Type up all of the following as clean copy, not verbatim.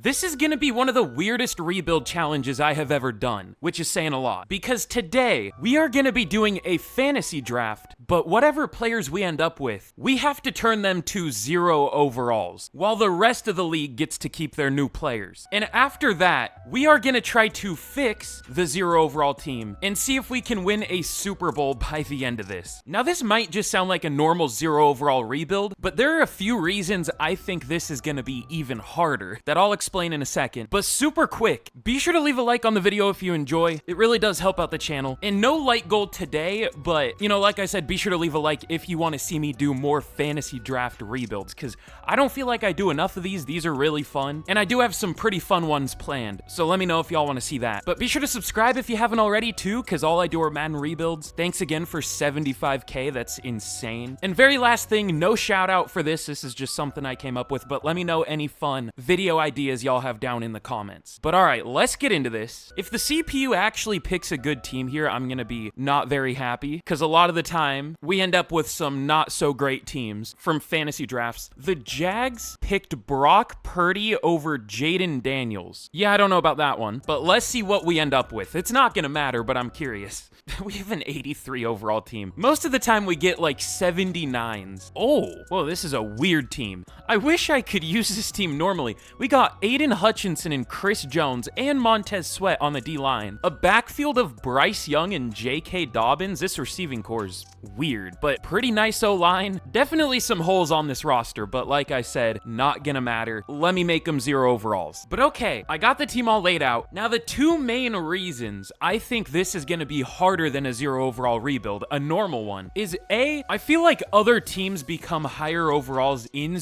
This is gonna be one of the weirdest rebuild challenges I have ever done, which is saying a lot, because today we are gonna be doing a fantasy draft, but whatever players we end up with, we have to turn them to 0 overalls, while the rest of the league gets to keep their new players. And after that, we are gonna try to fix the 0 overall team and see if we can win a Super Bowl by the end of this. Now this might just sound like a normal 0 overall rebuild, but there are a few reasons I think this is gonna be even harder that I'll explain in a second. But super quick, be sure to leave a like on the video if you enjoy. It really does help out the channel. And no like goal today, but like I said, be sure to leave a like if you want to see me do more fantasy draft rebuilds, because I don't feel like I do enough of these. These are really fun, and I do have some pretty fun ones planned, so let me know if y'all want to see that. But be sure to subscribe if you haven't already too, because all I do are Madden rebuilds. Thanks again for 75k, that's insane. And very last thing, no shout out for this is just something I came up with, but let me know any fun video ideas y'all have down in the comments. But all right, let's get into this. If the CPU actually picks a good team here, I'm gonna be not very happy, because a lot of the time we end up with some not so great teams from fantasy drafts. The Jags picked Brock Purdy over Jaden Daniels. Yeah, I don't know about that one, but let's see what we end up with. It's not gonna matter, but I'm curious. We have an 83 overall team. Most of the time we get like 79s. Oh, whoa, this is a weird team. I wish I could use this team normally. We got Aiden Hutchinson and Chris Jones and Montez Sweat on the D-line. A backfield of Bryce Young and J.K. Dobbins. This receiving core is weird, but pretty nice O-line. Definitely some holes on this roster, but like I said, not gonna matter. Let me make them 0 overalls. But okay, I got the team all laid out. Now the two main reasons I think this is gonna be harder than a 0 overall rebuild, a normal one, is A, I feel like other teams become higher overalls in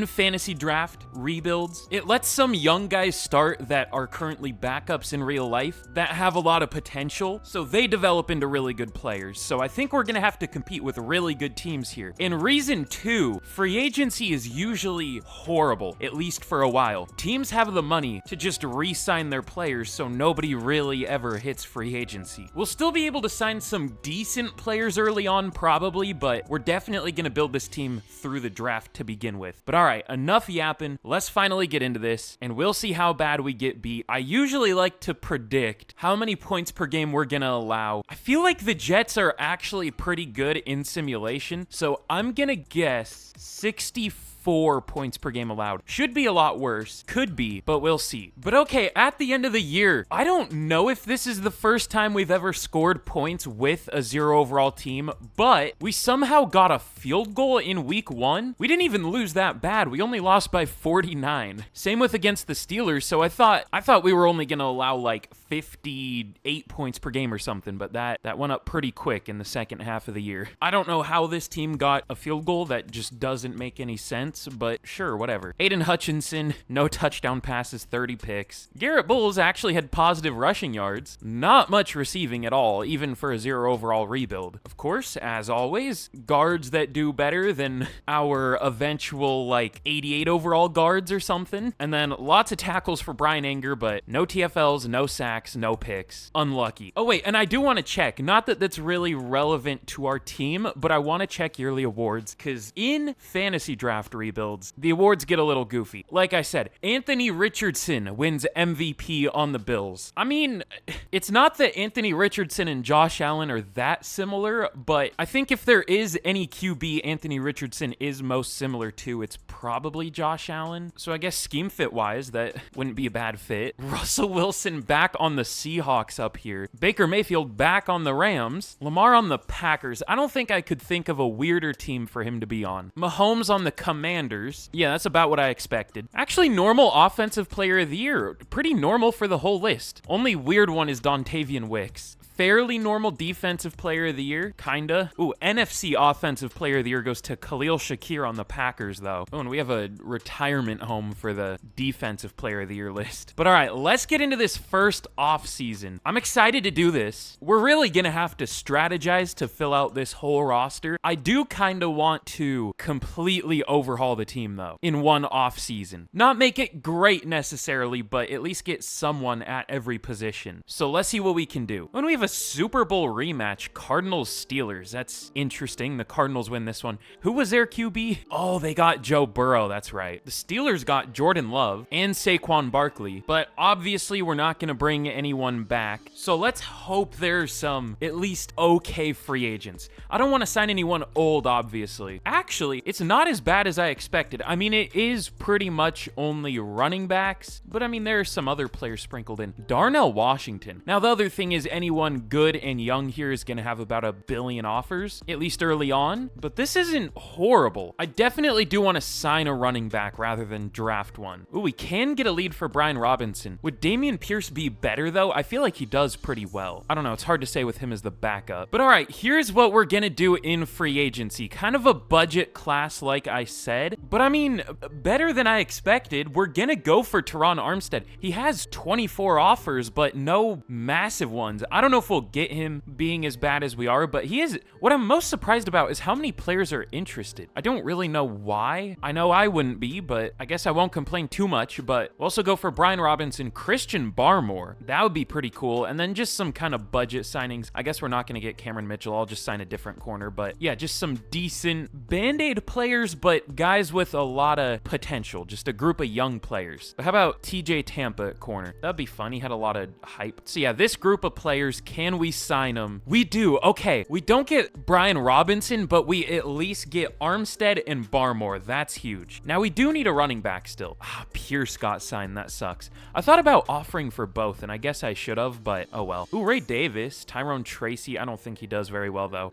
fantasy draft rebuilds. It lets some young guys start that are currently backups in real life that have a lot of potential, so they develop into really good players. So I think we're gonna have to compete with really good teams here. And reason 2, free agency is usually horrible, at least for a while. Teams have the money to just re-sign their players, so nobody really ever hits free agency. We'll still be able to sign some decent players early on probably, but we're definitely gonna build this team through the draft to begin with. But all right, enough yapping. Let's finally get into this, and we'll see how bad we get beat. I usually like to predict how many points per game we're gonna allow. I feel like the Jets are actually pretty good in simulation, so I'm gonna guess 64 points per game allowed. Should be a lot worse. Could be, but we'll see. But okay, at the end of the year, I don't know if this is the first time we've ever scored points with a 0 overall team, but we somehow got a field goal in week 1. We didn't even lose that bad. We only lost by 49. Same with against the Steelers, so I thought we were only gonna allow like 58 points per game or something, but that went up pretty quick in the second half of the year. I don't know how this team got a field goal. That just doesn't make any sense, but sure, whatever. Aiden Hutchinson, no touchdown passes, 30 picks. Garrett Bowles actually had positive rushing yards. Not much receiving at all, even for a 0 overall rebuild. Of course, as always, guards that do better than our eventual, like, 88 overall guards or something. And then lots of tackles for Brian Anger, but no TFLs, no sacks, no picks. Unlucky. Oh wait, and I do want to check, not that that's really relevant to our team, but I want to check yearly awards, because in fantasy draft rebuilds, the awards get a little goofy. Like I said, Anthony Richardson wins MVP on the Bills. I mean, it's not that Anthony Richardson and Josh Allen are that similar, but I think if there is any QB Anthony Richardson is most similar to, it's probably Josh Allen. So I guess scheme fit wise, that wouldn't be a bad fit. Russell Wilson back on the Seahawks up here. Baker Mayfield back on the Rams. Lamar on the Packers. I don't think I could think of a weirder team for him to be on. Mahomes on the Commanders. Yeah, that's about what I expected. Actually, normal offensive player of the year. Pretty normal for the whole list. Only weird one is Dontavian Wicks. Fairly normal defensive player of the year, kinda. Ooh, NFC offensive player of the year goes to Khalil Shakir on the Packers, though. Oh, and we have a retirement home for the defensive player of the year list. But all right, let's get into this first off season. I'm excited to do this. We're really gonna have to strategize to fill out this whole roster. I do kinda want to completely overhaul the team, though, in one off season. Not make it great necessarily, but at least get someone at every position. So let's see what we can do. When we have a Super Bowl rematch, Cardinals-Steelers. That's interesting. The Cardinals win this one. Who was their QB? Oh, they got Joe Burrow. That's right. The Steelers got Jordan Love and Saquon Barkley, but obviously we're not going to bring anyone back. So let's hope there's some at least okay free agents. I don't want to sign anyone old, obviously. Actually, it's not as bad as I expected. I mean, it is pretty much only running backs, but I mean, there are some other players sprinkled in. Darnell Washington. Now, the other thing is anyone good and young here is going to have about 1 billion offers, at least early on, but this isn't horrible. I definitely do want to sign a running back rather than draft one. Ooh, we can get a lead for Brian Robinson. Would Dameon Pierce be better, though? I feel like he does pretty well. I don't know. It's hard to say with him as the backup. But all right, here's what we're going to do in free agency. Kind of a budget class, like I said, but I mean, better than I expected. We're going to go for Teron Armstead. He has 24 offers, but no massive ones. I don't know if we'll get him being as bad as we are, but he is. What I'm most surprised about is how many players are interested. I don't really know why. I know I wouldn't be, but I guess I won't complain too much. But we'll also go for Brian Robinson, Christian Barmore. That would be pretty cool. And then just some kind of budget signings. I guess we're not going to get Cameron Mitchell. I'll just sign a different corner. But yeah, just some decent Band-Aid players, but guys with a lot of potential. Just a group of young players. But how about TJ Tampa at corner? That'd be fun. He had a lot of hype. So yeah, this group of players, can we sign them? We do. Okay, we don't get Brian Robinson, but we at least get Armstead and Barmore. That's huge. Now we do need a running back still. Pierce got signed. That sucks. I thought about offering for both, and I guess I should have, but oh well. Ooh, Ray Davis, Tyrone Tracy. I don't think he does very well though.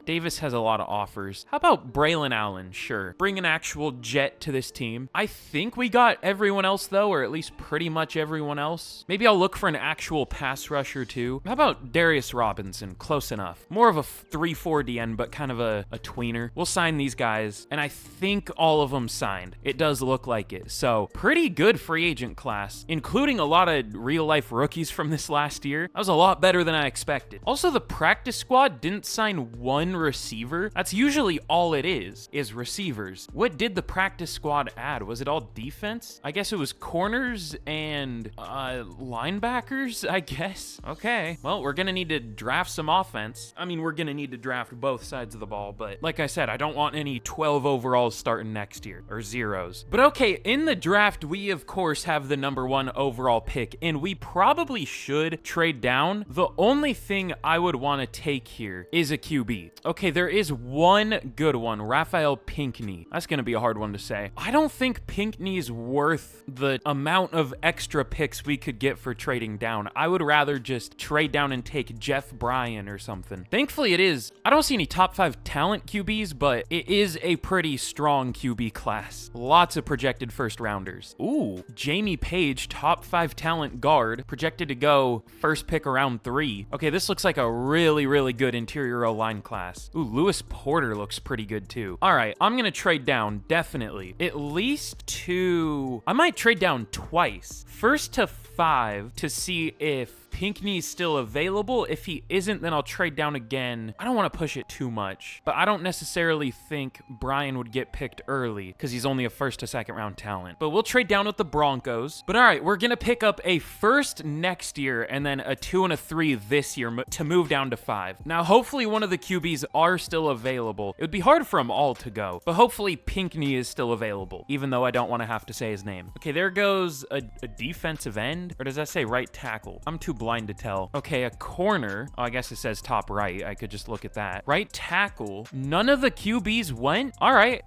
Davis has a lot of offers. How about Braylon Allen? Sure. Bring an actual jet to this team. I think we got everyone else though, or at least pretty much everyone else. Maybe I'll look for an actual pass rusher too. How about Darius Robinson? Close enough. More of a 3-4 DN, but kind of a tweener. We'll sign these guys, and I think all of them signed. It does look like it. So pretty good free agent class, including a lot of real life rookies from this last year. That was a lot better than I expected. Also, the practice squad didn't sign one receiver. That's usually all it is receivers. What did the practice squad add? Was it all defense? I guess it was corners and linebackers, I guess. Okay, well, we're gonna need to draft some offense. I mean, we're gonna need to draft both sides of the ball, but like I said, I don't want any 12 overalls starting next year, or zeros. But okay, in the draft, we of course have the #1 overall pick, and we probably should trade down. The only thing I would want to take here is a QB. Okay, there is one good one, Raphael Pinckney. That's gonna be a hard one to say. I don't think Pinckney's worth the amount of extra picks we could get for trading down. I would rather just trade down and take Jeff Bryan or something. Thankfully it is. I don't see any top 5 talent QBs, but it is a pretty strong QB class. Lots of projected first rounders. Ooh, Jamie Page, top 5 talent guard, projected to go first pick around 3. Okay, this looks like a really, really good interior O-line class. Ooh, Lewis Porter looks pretty good too. All right, I'm gonna trade down, definitely. At least to... I might trade down twice. First to 5 to see if Pinckney's still available. If he isn't, then I'll trade down again. I don't want to push it too much, but I don't necessarily think Brian would get picked early because he's only a 1st to 2nd round talent. But we'll trade down with the Broncos. But all right, we're going to pick up a 1st next year and then a 2 and a 3 this year to move down to 5. Now, hopefully one of the QBs are still available. It would be hard for them all to go, but hopefully Pinckney is still available, even though I don't want to have to say his name. Okay, there goes a defensive end, or does that say right tackle? I'm too blind to tell. Okay, a corner. Oh, I guess it says top right. I could just look at that. Right tackle. None of the QBs went? All right.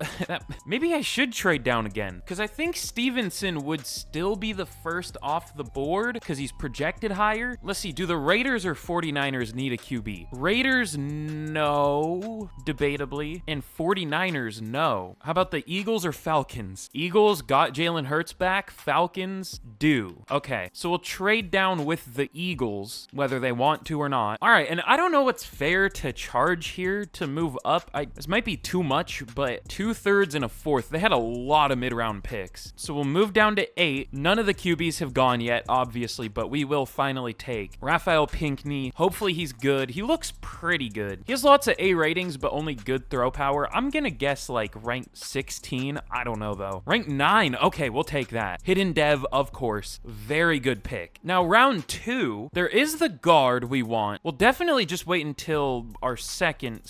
Maybe I should trade down again because I think Stevenson would still be the 1st off the board because he's projected higher. Let's see. Do the Raiders or 49ers need a QB? Raiders, no. Debatably. And 49ers, no. How about the Eagles or Falcons? Eagles got Jalen Hurts back. Falcons do. Okay, so we'll trade down with the Eagles, whether they want to or not. All right, and I don't know what's fair to charge here to move up. This might be too much, but 2/3 and a 4th. They had a lot of mid-round picks. So we'll move down to 8. None of the QBs have gone yet, obviously, but we will finally take Raphael Pinckney. Hopefully he's good. He looks pretty good. He has lots of A ratings, but only good throw power. I'm gonna guess like rank 16. I don't know though. Rank 9. Okay, we'll take that. Hidden Dev, of course. Very good pick. Now round 2, 2. There is the guard we want. We'll definitely just wait until our second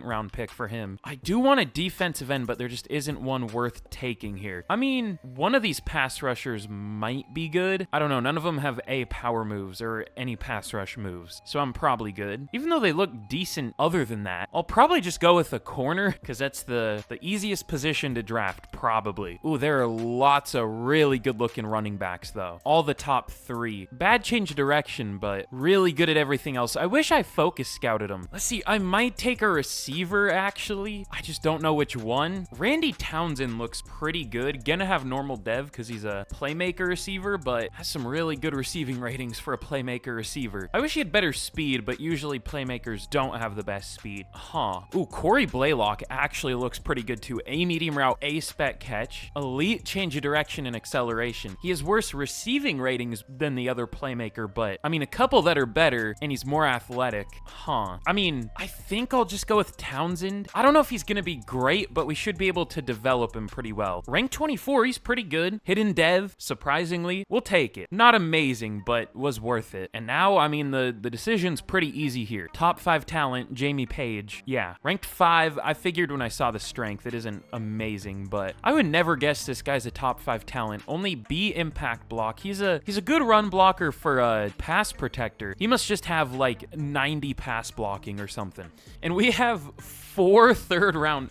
round pick for him. I do want a defensive end, but there just isn't one worth taking here. I mean, one of these pass rushers might be good. I don't know. None of them have A, power moves or any pass rush moves, so I'm probably good. Even though they look decent other than that, I'll probably just go with a corner because that's the easiest position to draft, probably. Ooh, there are lots of really good-looking running backs, though. All the top 3. Bad change of direction, but really good at everything else. I wish I focus scouted them. Let's see, I might take a receiver, actually. I just don't know which one. Randy Townsend looks pretty good. Gonna have normal dev because he's a playmaker receiver, but has some really good receiving ratings for a playmaker receiver. I wish he had better speed, but usually playmakers don't have the best speed. Huh. Ooh, Corey Blaylock actually looks pretty good too. A medium route, A spec catch, elite change of direction and acceleration. He has worse receiving ratings than the other playmaker, but I mean, a couple that are better, and he's more athletic. Huh. I mean, I think I'll just go with Townsend. I don't know if he's gonna be great, but we should be able to develop him pretty well. Rank 24, he's pretty good. Hidden dev, surprisingly, we'll take it. Not amazing, but was worth it. And now, I mean, the decision's pretty easy here. Top 5 talent, Jamie Page. Yeah, ranked 5. I figured when I saw the strength, it isn't amazing, but I would never guess this guy's a top 5 talent. Only B impact block. He's a good run blocker for a pass protector. He must just have like 90 pass blocking or something. And we have 5 third round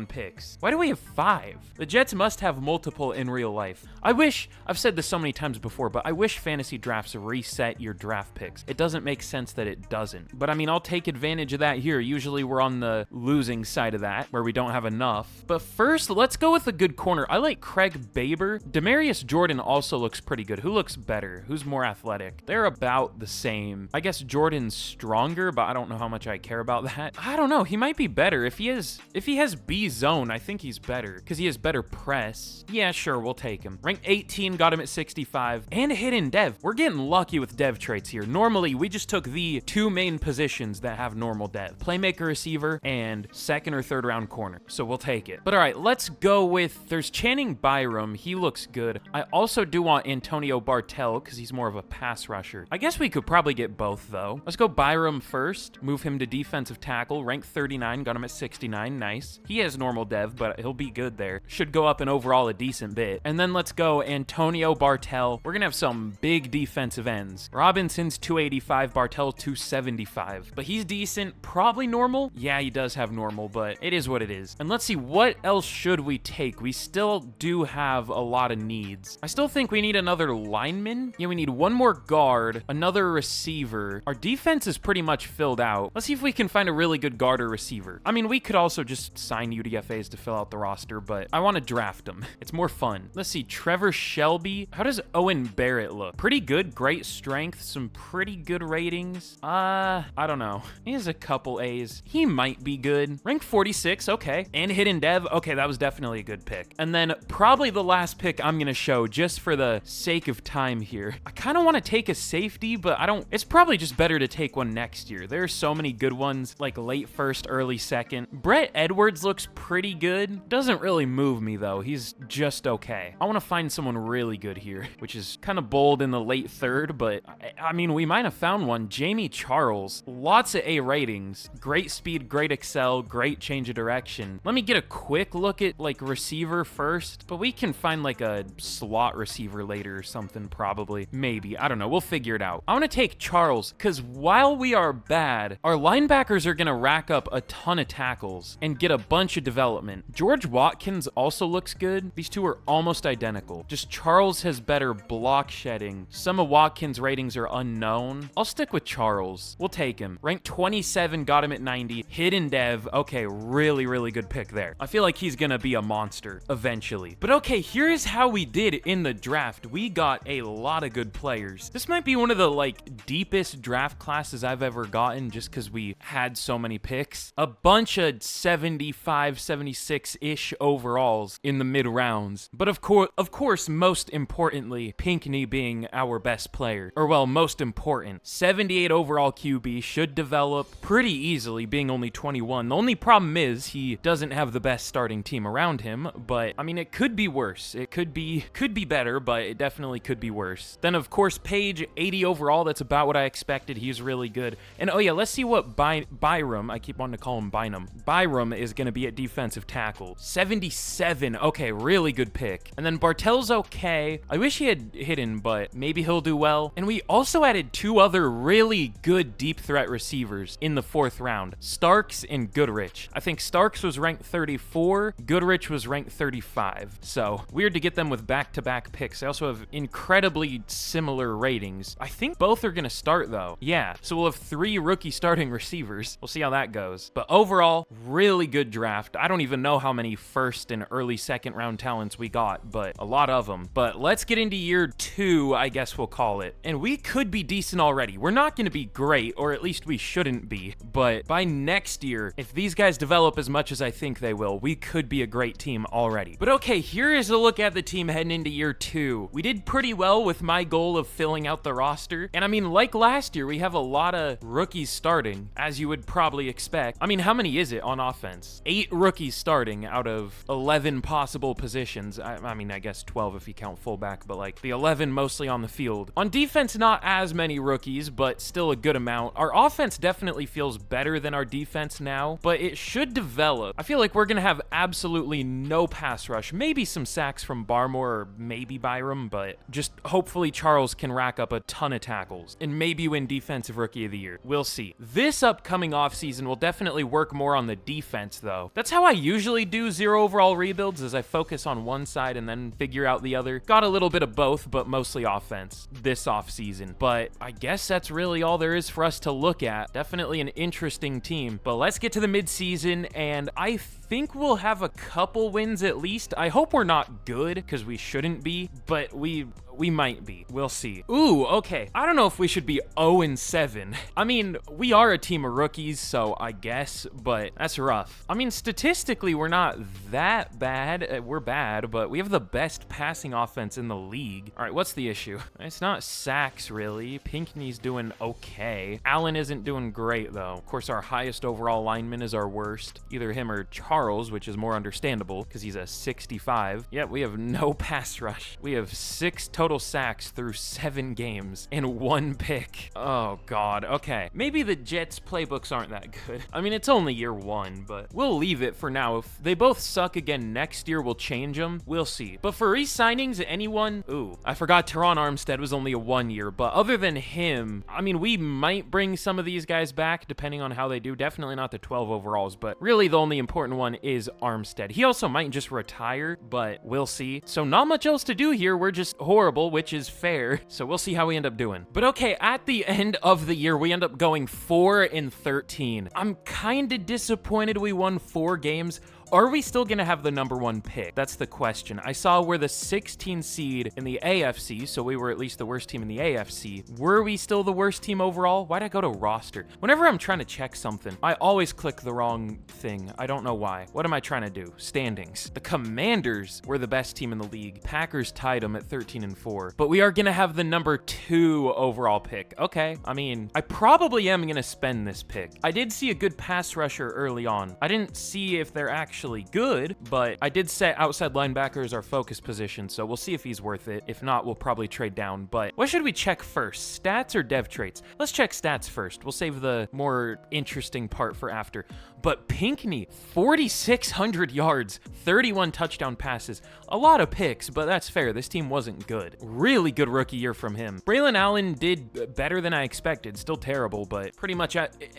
picks. Why do we have 5? The Jets must have multiple in real life. I've said this so many times before, but I wish fantasy drafts reset your draft picks. It doesn't make sense that it doesn't. But I mean, I'll take advantage of that here. Usually we're on the losing side of that, where we don't have enough. But first, let's go with a good corner. I like Craig Baber. Demarius Jordan also looks pretty good. Who looks better? Who's more athletic? They're about the same. I guess Jordan's stronger, but I don't know how much I care about that. I don't know. He might be better. If he has B zone, I think he's better because he has better press. Yeah, sure, we'll take him. Rank 18, got him at 65. And hidden dev. We're getting lucky with dev traits here. Normally, we just took the 2 main positions that have normal dev. Playmaker receiver and 2nd or 3rd round corner. So we'll take it. But all right, let's go with, there's Channing Byram. He looks good. I also do want Antonio Bartel because he's more of a pass rusher. I guess we could probably get both though. Let's go Byram first. Move him to defensive tackle. Rank 39, got him at 69. Nice. He has normal dev, but he'll be good there. Should go up in overall a decent bit. And then let's go Antonio Bartel. We're gonna have some big defensive ends. Robinson's 285, Bartel 275. But he's decent. Probably normal. Yeah, he does have normal, but it is what it is. And let's see, what else should we take? We still do have a lot of needs. I still think we need another lineman. Yeah, we need one more guard, another receiver. Our defense is pretty much filled out. Let's see if we can find a really good guard or receiver. I mean, we could also just sign UDFAs to fill out the roster, but I want to draft them. It's more fun. Let's see, Trevor Shelby. How does Owen Barrett look? Pretty good, great strength, some pretty good ratings. I don't know. He has a couple A's. He might be good. Rank 46, okay. And hidden dev, okay, that was definitely a good pick. And then probably the last pick I'm gonna show just for the sake of time here. I kind of want to take a safety, but it's probably just better to take one next year. There are so many good ones, like late 1st, early 2nd. Brett Edwards looks pretty good. Doesn't really move me though. He's just okay. I want to find someone really good here, which is kind of bold in the late 3rd, but I mean, we might have found one. Jamie Charles, lots of A ratings, great speed, great excel, great change of direction. Let me get a quick look at like receiver first, but we can find like a slot receiver later or something, probably. Maybe, I don't know, we'll figure it out. I want to take Charles because while we are bad, our linebackers are gonna rack up a ton of tackles and get a bunch of development. George Watkins also looks good. These two are almost identical. Just Charles has better block shedding. Some of Watkins' ratings are unknown. I'll stick with Charles. We'll take him. Rank 27, got him at 90. Hidden dev, okay, really, really good pick there. I feel like he's gonna be a monster eventually. But okay, here's how we did in the draft. We got a lot of good players. This might be one of the like deepest draft classes I've ever gotten just because we had so many picks. A bunch of 75, 76-ish overalls in the mid rounds. But of course, most importantly, Pinckney being our best player. Or well, most important. 78 overall QB, should develop pretty easily being only 21. The only problem is he doesn't have the best starting team around him, but I mean, it could be worse. It could be better, but it definitely could be worse. Then of course, Page, 80 overall. That's about what I expected. He's really good. And oh yeah, let's see what Byram, I keep wanting to call him Bynum. Byram is going to be at defensive tackle. 77. Okay, really good pick. And then Bartel's okay. I wish he had hidden, but maybe he'll do well. And we also added 2 other really good deep threat receivers in the 4th round. Starks and Goodrich. I think Starks was ranked 34. Goodrich was ranked 35. So weird to get them with back-to-back picks. They also have incredibly similar ratings. I think both are going to start though. Yeah, so we'll have 3 rookie starting receivers. We'll see how that goes. But overall, really good draft. I don't even know how many first and early second round talents we got, but a lot of them. But let's get into year 2, I guess we'll call it. And we could be decent already. We're not going to be great, or at least we shouldn't be. But by next year, if these guys develop as much as I think they will, we could be a great team already. But okay, here is a look at the team heading into year 2. We did pretty well with my goal of filling out the roster. And I mean, like last year, we have a lot of rookies starting, as you would probably expect. I mean, how many is it on offense? 8 rookies starting out of 11 possible positions. I mean, I guess 12 if you count fullback, but like the 11 mostly on the field. On defense, not as many rookies, but still a good amount. Our offense definitely feels better than our defense now, but it should develop. I feel like we're going to have absolutely no pass rush. Maybe some sacks from Barmore or maybe Byram, but just hopefully Charles can rack up a ton of tackles and maybe win Defensive Rookie of the Year. We'll see. This upcoming offseason will definitely work more on the defense, though. That's how I usually do 0 overall rebuilds, is I focus on one side and then figure out the other. Got a little bit of both, but mostly offense this offseason. But I guess that's really all there is for us to look at. Definitely an interesting team. But let's get to the midseason, and I think we'll have a couple wins at least. I hope we're not good, because we shouldn't be, but we might be. We'll see. Ooh, okay. I don't know if we should be 0-7. I mean, we are a team of rookies, so I guess, but that's rough. I mean, statistically, we're not that bad. We're bad, but we have the best passing offense in the league. All right, what's the issue? It's not sacks, really. Pinckney's doing okay. Allen isn't doing great, though. Of course, our highest overall lineman is our worst. Either him or Charles, which is more understandable, because he's a 65. Yeah, we have no pass rush. We have 6 total sacks through 7 games and 1 pick. Oh God. Okay, maybe the Jets playbooks aren't that good. I mean, it's only year 1, but we'll leave it for now. If they both suck again next year, we'll change them. We'll see. But for re-signings, anyone? Ooh, I forgot Teron Armstead was only a 1 year, but other than him, I mean, we might bring some of these guys back depending on how they do. Definitely not the 12 overalls, but really the only important one is Armstead. He also might just retire, but we'll see. So not much else to do here. We're just horrible, which is fair. So we'll see how we end up doing. But okay, at the end of the year, we end up going 4-13. I'm kind of disappointed we won 4 games. Are we still going to have the number 1 pick? That's the question. I saw we're the 16 seed in the AFC, so we were at least the worst team in the AFC. Were we still the worst team overall? Why'd I go to roster? Whenever I'm trying to check something, I always click the wrong thing. I don't know why. What am I trying to do? Standings. The Commanders were the best team in the league. Packers tied them at 13-4. But we are going to have the number 2 overall pick. Okay. I mean, I probably am going to spend this pick. I did see a good pass rusher early on. I didn't see if they're actually good, but I did set outside linebacker as our focus position, so we'll see if he's worth it. If not, we'll probably trade down. But what should we check first, stats or dev traits? Let's check stats first. We'll save the more interesting part for after. But Pinckney, 4,600 yards, 31 touchdown passes, a lot of picks, but that's fair. This team wasn't good. Really good rookie year from him. Braylon Allen did better than I expected. Still terrible, but pretty much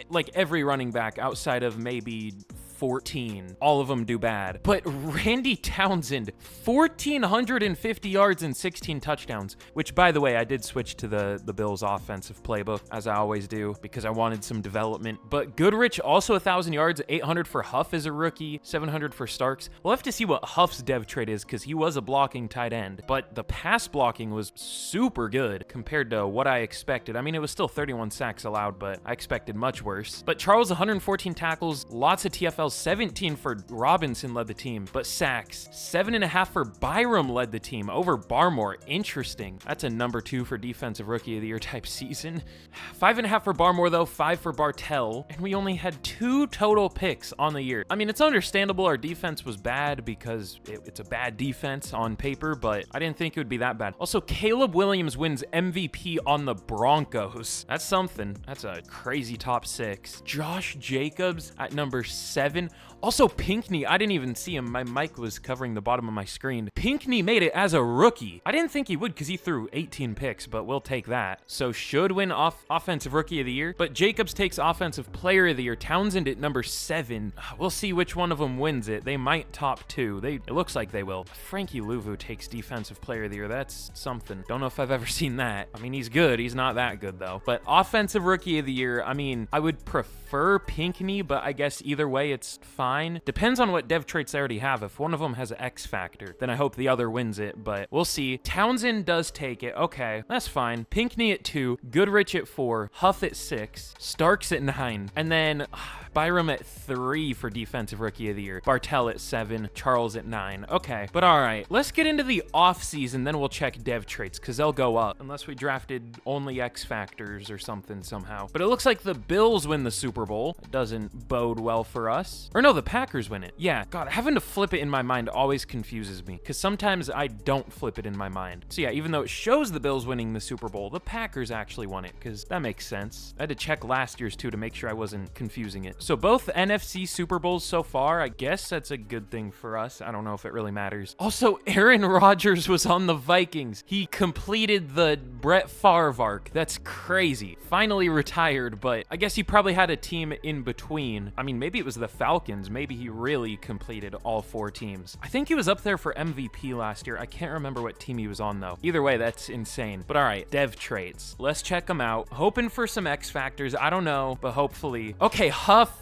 like every running back outside of maybe 14. All of them do bad. But Randy Townsend, 1,450 yards and 16 touchdowns, which, by the way, I did switch to the Bills offensive playbook, as I always do, because I wanted some development. But Goodrich, also 1,000 yards, 800 for Huff as a rookie, 700 for Starks. We'll have to see what Huff's dev trait is, because he was a blocking tight end, but the pass blocking was super good compared to what I expected. I mean, it was still 31 sacks allowed, but I expected much worse. But Charles, 114 tackles, lots of TFL spells, 17 for Robinson led the team, but sacks, 7.5 for Byram led the team over Barmore. Interesting. That's a number 2 for defensive rookie of the year type season. 5.5 for Barmore though, 5 for Bartell, and we only had 2 total picks on the year. I mean, it's understandable our defense was bad because it's a bad defense on paper, but I didn't think it would be that bad. Also, Caleb Williams wins MVP on the Broncos. That's something. That's a crazy top 6. Josh Jacobs at number 7. Also, Pinckney, I didn't even see him. My mic was covering the bottom of my screen. Pinckney made it as a rookie. I didn't think he would because he threw 18 picks, but we'll take that. So should win offensive rookie of the year, but Jacobs takes offensive player of the year. Townsend at number 7. We'll see which one of them wins it. They might top 2. It looks like they will. Frankie Louvu takes defensive player of the year. That's something. Don't know if I've ever seen that. I mean, he's good. He's not that good though. But offensive rookie of the year, I mean, I would prefer Pinckney, but I guess either way, it's fine. Depends on what dev traits I already have. If one of them has an X factor, then I hope the other wins it, but we'll see. Townsend does take it. Okay, that's fine. Pinckney at 2, Goodrich at 4, Huff at 6, Starks at 9, and then Byram at 3 for defensive rookie of the year, Bartell at 7, Charles at 9. Okay, but all right, let's get into the off season, then we'll check dev traits because they'll go up unless we drafted only X factors or something somehow. But it looks like the Bills win the Super Bowl. It doesn't bode well for us. Or no, the Packers win it. Yeah, God, having to flip it in my mind always confuses me because sometimes I don't flip it in my mind. So yeah, even though it shows the Bills winning the Super Bowl, the Packers actually won it because that makes sense. I had to check last year's too to make sure I wasn't confusing it. So both NFC Super Bowls so far, I guess that's a good thing for us. I don't know if it really matters. Also, Aaron Rodgers was on the Vikings. He completed the Brett Favre arc. That's crazy. Finally retired, but I guess he probably had a team in between. I mean, maybe it was the Falcons. Maybe he really completed all 4 teams. I think he was up there for MVP last year. I can't remember what team he was on though. Either way, that's insane. But all right, dev traits. Let's check them out. Hoping for some X factors. I don't know, but hopefully. Okay, Huff.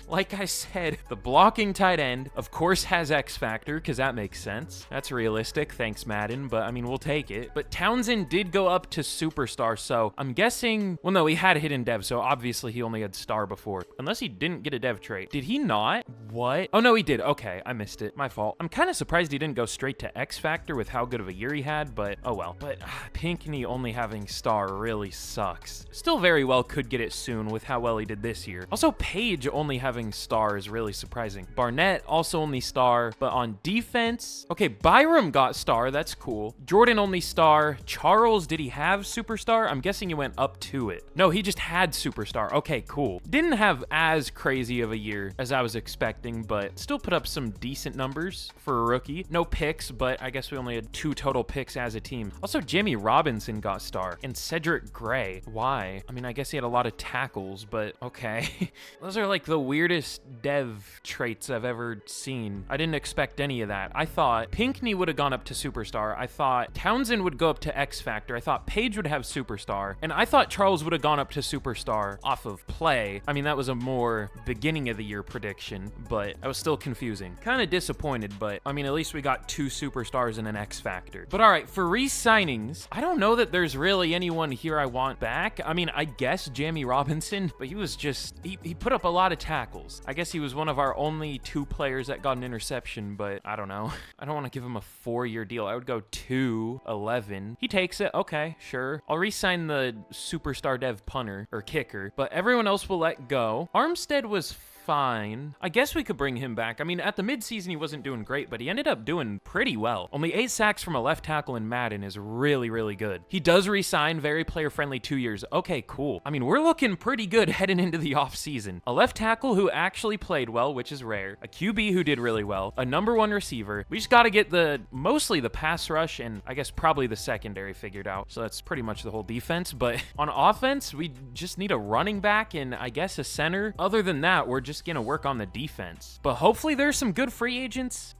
Like I said, the blocking tight end, of course, has X factor because that makes sense. That's realistic. Thanks, Madden. But I mean, we'll take it. But Townsend did go up to superstar. So I'm guessing, well, no, he had hidden dev. So obviously he only had star before, unless he didn't get a dev trait. Did he not? What? Oh, no, he did. Okay, I missed it. My fault. I'm kind of surprised he didn't go straight to X Factor with how good of a year he had, but oh well. But Pinckney only having star really sucks. Still very well could get it soon with how well he did this year. Also, Page only having star is really surprising. Barnett also only star, but on defense, okay, Byram got star. That's cool. Jordan only star. Charles, did he have superstar? I'm guessing he went up to it. No, he just had superstar. Okay, cool. Didn't have as crazy of a year as I was expecting, but still put up some decent numbers for a rookie. No picks, but I guess we only had 2 total picks as a team. Also, Jimmy Robinson got star and Cedric Gray. Why? I mean, I guess he had a lot of tackles, but okay. Those are like the weirdest dev traits I've ever seen. I didn't expect any of that. I thought Pinckney would have gone up to superstar. I thought Townsend would go up to X Factor. I thought Page would have superstar. And I thought Charles would have gone up to superstar off of play. I mean, that was a more beginning of the year prediction, but I was still confusing. Kind of disappointed, but I mean, at least we got 2 superstars and an X Factor. But all right, for re-signings, I don't know that there's really anyone here I want back. I mean, I guess Jamie Robinson, but he was just, he put up a lot of tackles. I guess he was one of our only 2 players that got an interception, but I don't know. I don't want to give him a 4-year deal. I would go 2-11. He takes it. Okay, sure. I'll re-sign the superstar dev punter or kicker, but everyone else will let go. Armstead was fine. I guess we could bring him back. I mean, at the midseason, he wasn't doing great, but he ended up doing pretty well. Only 8 sacks from a left tackle in Madden is really, really good. He does re-sign, very player-friendly, 2 years. Okay, cool. I mean, we're looking pretty good heading into the offseason. A left tackle who actually played well, which is rare. A QB who did really well. A number 1 receiver. We just got to get mostly the pass rush and I guess probably the secondary figured out. So that's pretty much the whole defense. But on offense, we just need a running back and I guess a center. Other than that, we're just gonna work on the defense. But hopefully there's some good free agents.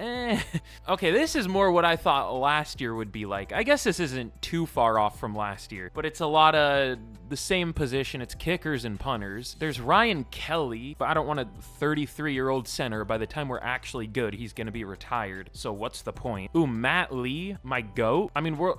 Okay, this is more what I thought last year would be like. I guess this isn't too far off from last year, but it's a lot of the same position. It's kickers and punters. There's Ryan Kelly, but I don't want a 33-year-old center. By the time we're actually good, he's gonna be retired. So what's the point? Ooh, Matt Lee, my GOAT. I mean, we're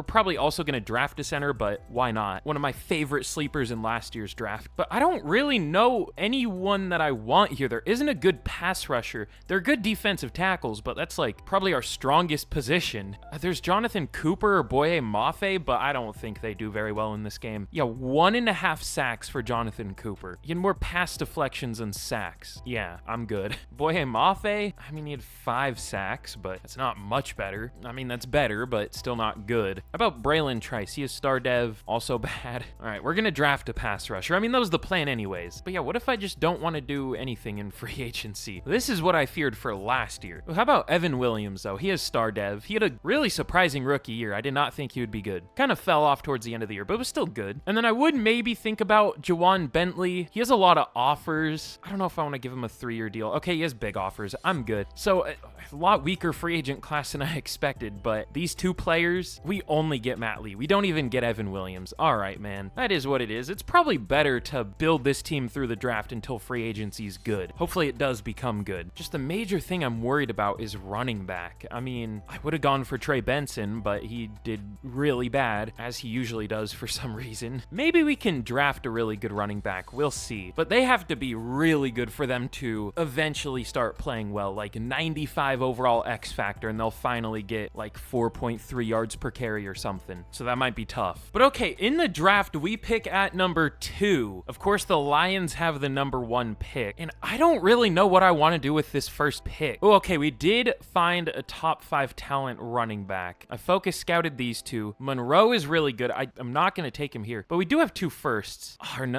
probably also gonna draft a center, but why not? One of my favorite sleepers in last year's draft. But I don't really know anyone that I want here. There isn't a good pass rusher. They're good defensive tackles, but that's like probably our strongest position. There's Jonathan Cooper or Boye Mafe, but I don't think they do very well in this game. Yeah, 1.5 sacks for Jonathan Cooper. You get more pass deflections than sacks. Yeah, I'm good. Boye Mafe, I mean, he had 5 sacks, but that's not much better. I mean, that's better, but still not good. How about Braylon Trice? He is star dev, also bad. All right, we're gonna draft a pass rusher. I mean, that was the plan anyways. But yeah, what if I just don't want to do anything in free agency? This is what I feared for last year. Well, how about Evan Williams, though? He is star dev. He had a really surprising rookie year. I did not think he would be good. Kind of fell off towards the end of the year, but was still good. And then I would maybe think about Jawan Bentley. He has a lot of offers. I don't know if I want to give him a 3-year deal. Okay, he has big offers. I'm good. So a lot weaker free agent class than I expected, but these 2 players, we only get Matt Lee. We don't even get Evan Williams. All right, man. That is what it is. It's probably better to build this team through the draft until free agency is good. Hopefully it does become good. Just the major thing I'm worried about is running back. I mean, I would have gone for Trey Benson, but he did really bad, as he usually does for some reason. Maybe we can draft a really good running back. We'll see. But they have to be really good for them to eventually start playing well, like 95 overall X factor, and they'll finally get like 4.3 yards per carry or something. So that might be tough. But okay, in the draft, we pick at number 2. Of course, the Lions have the number 1 pick, and I don't really know what I want to do with this first pick. Oh, okay, we did find a top 5 talent running back. I focus scouted these 2. Monroe is really good. I'm not going to take him here, but we do have 2 firsts.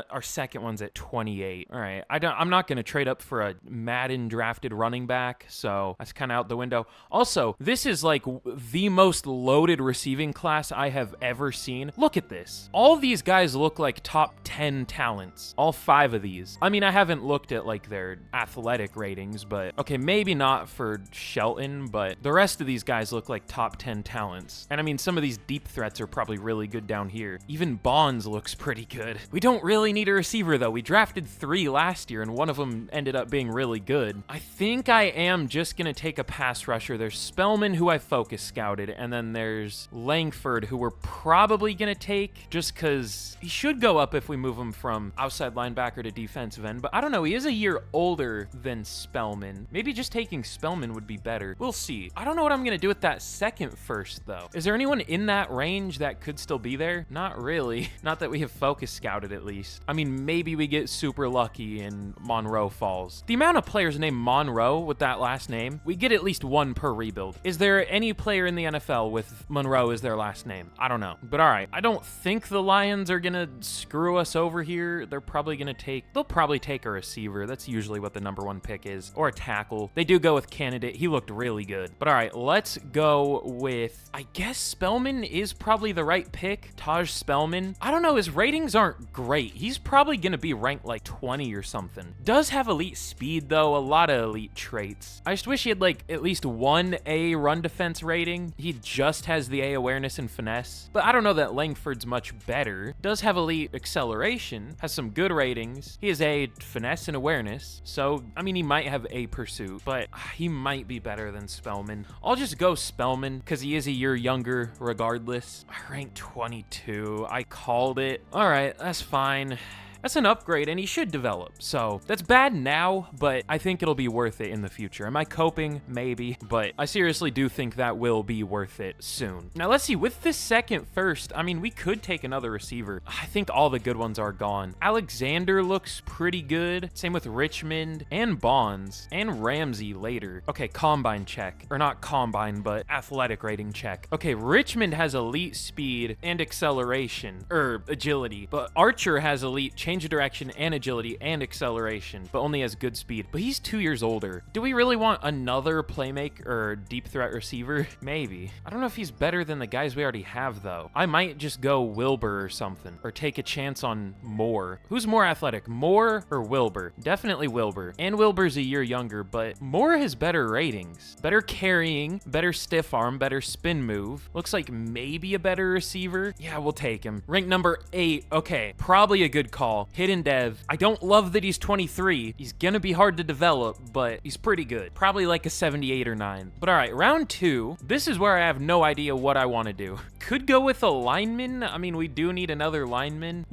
Our second one's at 28. All right, I'm not going to trade up for a Madden drafted running back, so that's kind of out the window. Also, this is like the most loaded receiving class I have ever seen. Look at this. All these guys look like top 10 talents. All 5 of these. I mean, I haven't looked at like their athletic ratings, but okay, maybe not for Shelton, but the rest of these guys look like top 10 talents. And I mean, some of these deep threats are probably really good down here. Even Bonds looks pretty good. We don't really need a receiver though. We drafted 3 last year and one of them ended up being really good. I think I am just gonna take a pass rusher. There's Spellman, who I focus scouted, and then there's Langford, who we're probably gonna take just because he should go up if we move him from outside linebacker to defensive end, but I don't know. He is a year older than Spellman. Maybe just taking Spellman would be better. We'll see. I don't know what I'm gonna do with that second first though. Is there anyone in that range that could still be there? Not really. Not that we have focus scouted at least. I mean, maybe we get super lucky and Monroe falls. The amount of players named Monroe with that last name, we get at least 1 per rebuild. Is there any player in the NFL with Monroe as their last name? I don't know. But all right, I don't think the Lions are gonna screw us over here. They'll probably take a receiver. That's usually what the number 1 pick is, or a tackle. They do go with candidate. He looked really good. But all right, let's go with, I guess Spellman is probably the right pick. Taj Spellman. I don't know, his ratings aren't great. He's probably gonna be ranked like 20 or something. Does have elite speed though, a lot of elite traits. I just wish he had like at least 1 A run defense rating. He just has the A awareness and finesse, but I don't know that Langford's much better. Does have elite acceleration, has some good ratings. He has A finesse and awareness, so I mean, he might have A pursuit, but he might be better than Spellman. I'll just go Spellman because he is a year younger regardless. Ranked 22. I called it. All right, that's fine. That's an upgrade, and he should develop. So that's bad now, but I think it'll be worth it in the future. Am I coping? Maybe, but I seriously do think that will be worth it soon. Now let's see, with this second first, I mean, we could take another receiver. I think all the good ones are gone. Alexander looks pretty good. Same with Richmond and Bonds and Ramsey later. Okay, combine check, or not combine, but athletic rating check. Okay, Richmond has elite speed and acceleration, or agility, but Archer has elite change of direction and agility and acceleration, but only has good speed. But he's 2 years older. Do we really want another playmaker or deep threat receiver? Maybe. I don't know if he's better than the guys we already have though. I might just go Wilbur or something, or take a chance on Moore. Who's more athletic, Moore or Wilbur? Definitely Wilbur. And Wilbur's a year younger, but Moore has better ratings. Better carrying, better stiff arm, better spin move. Looks like maybe a better receiver. Yeah, we'll take him. Rank number 8. Okay, probably a good call. overall. Hidden dev. I don't love that he's 23. He's gonna be hard to develop, but he's pretty good. Probably like a 78 or 9. But all right, round 2. This is where I have no idea what I want to do. Could go with a lineman. I mean, we do need another lineman.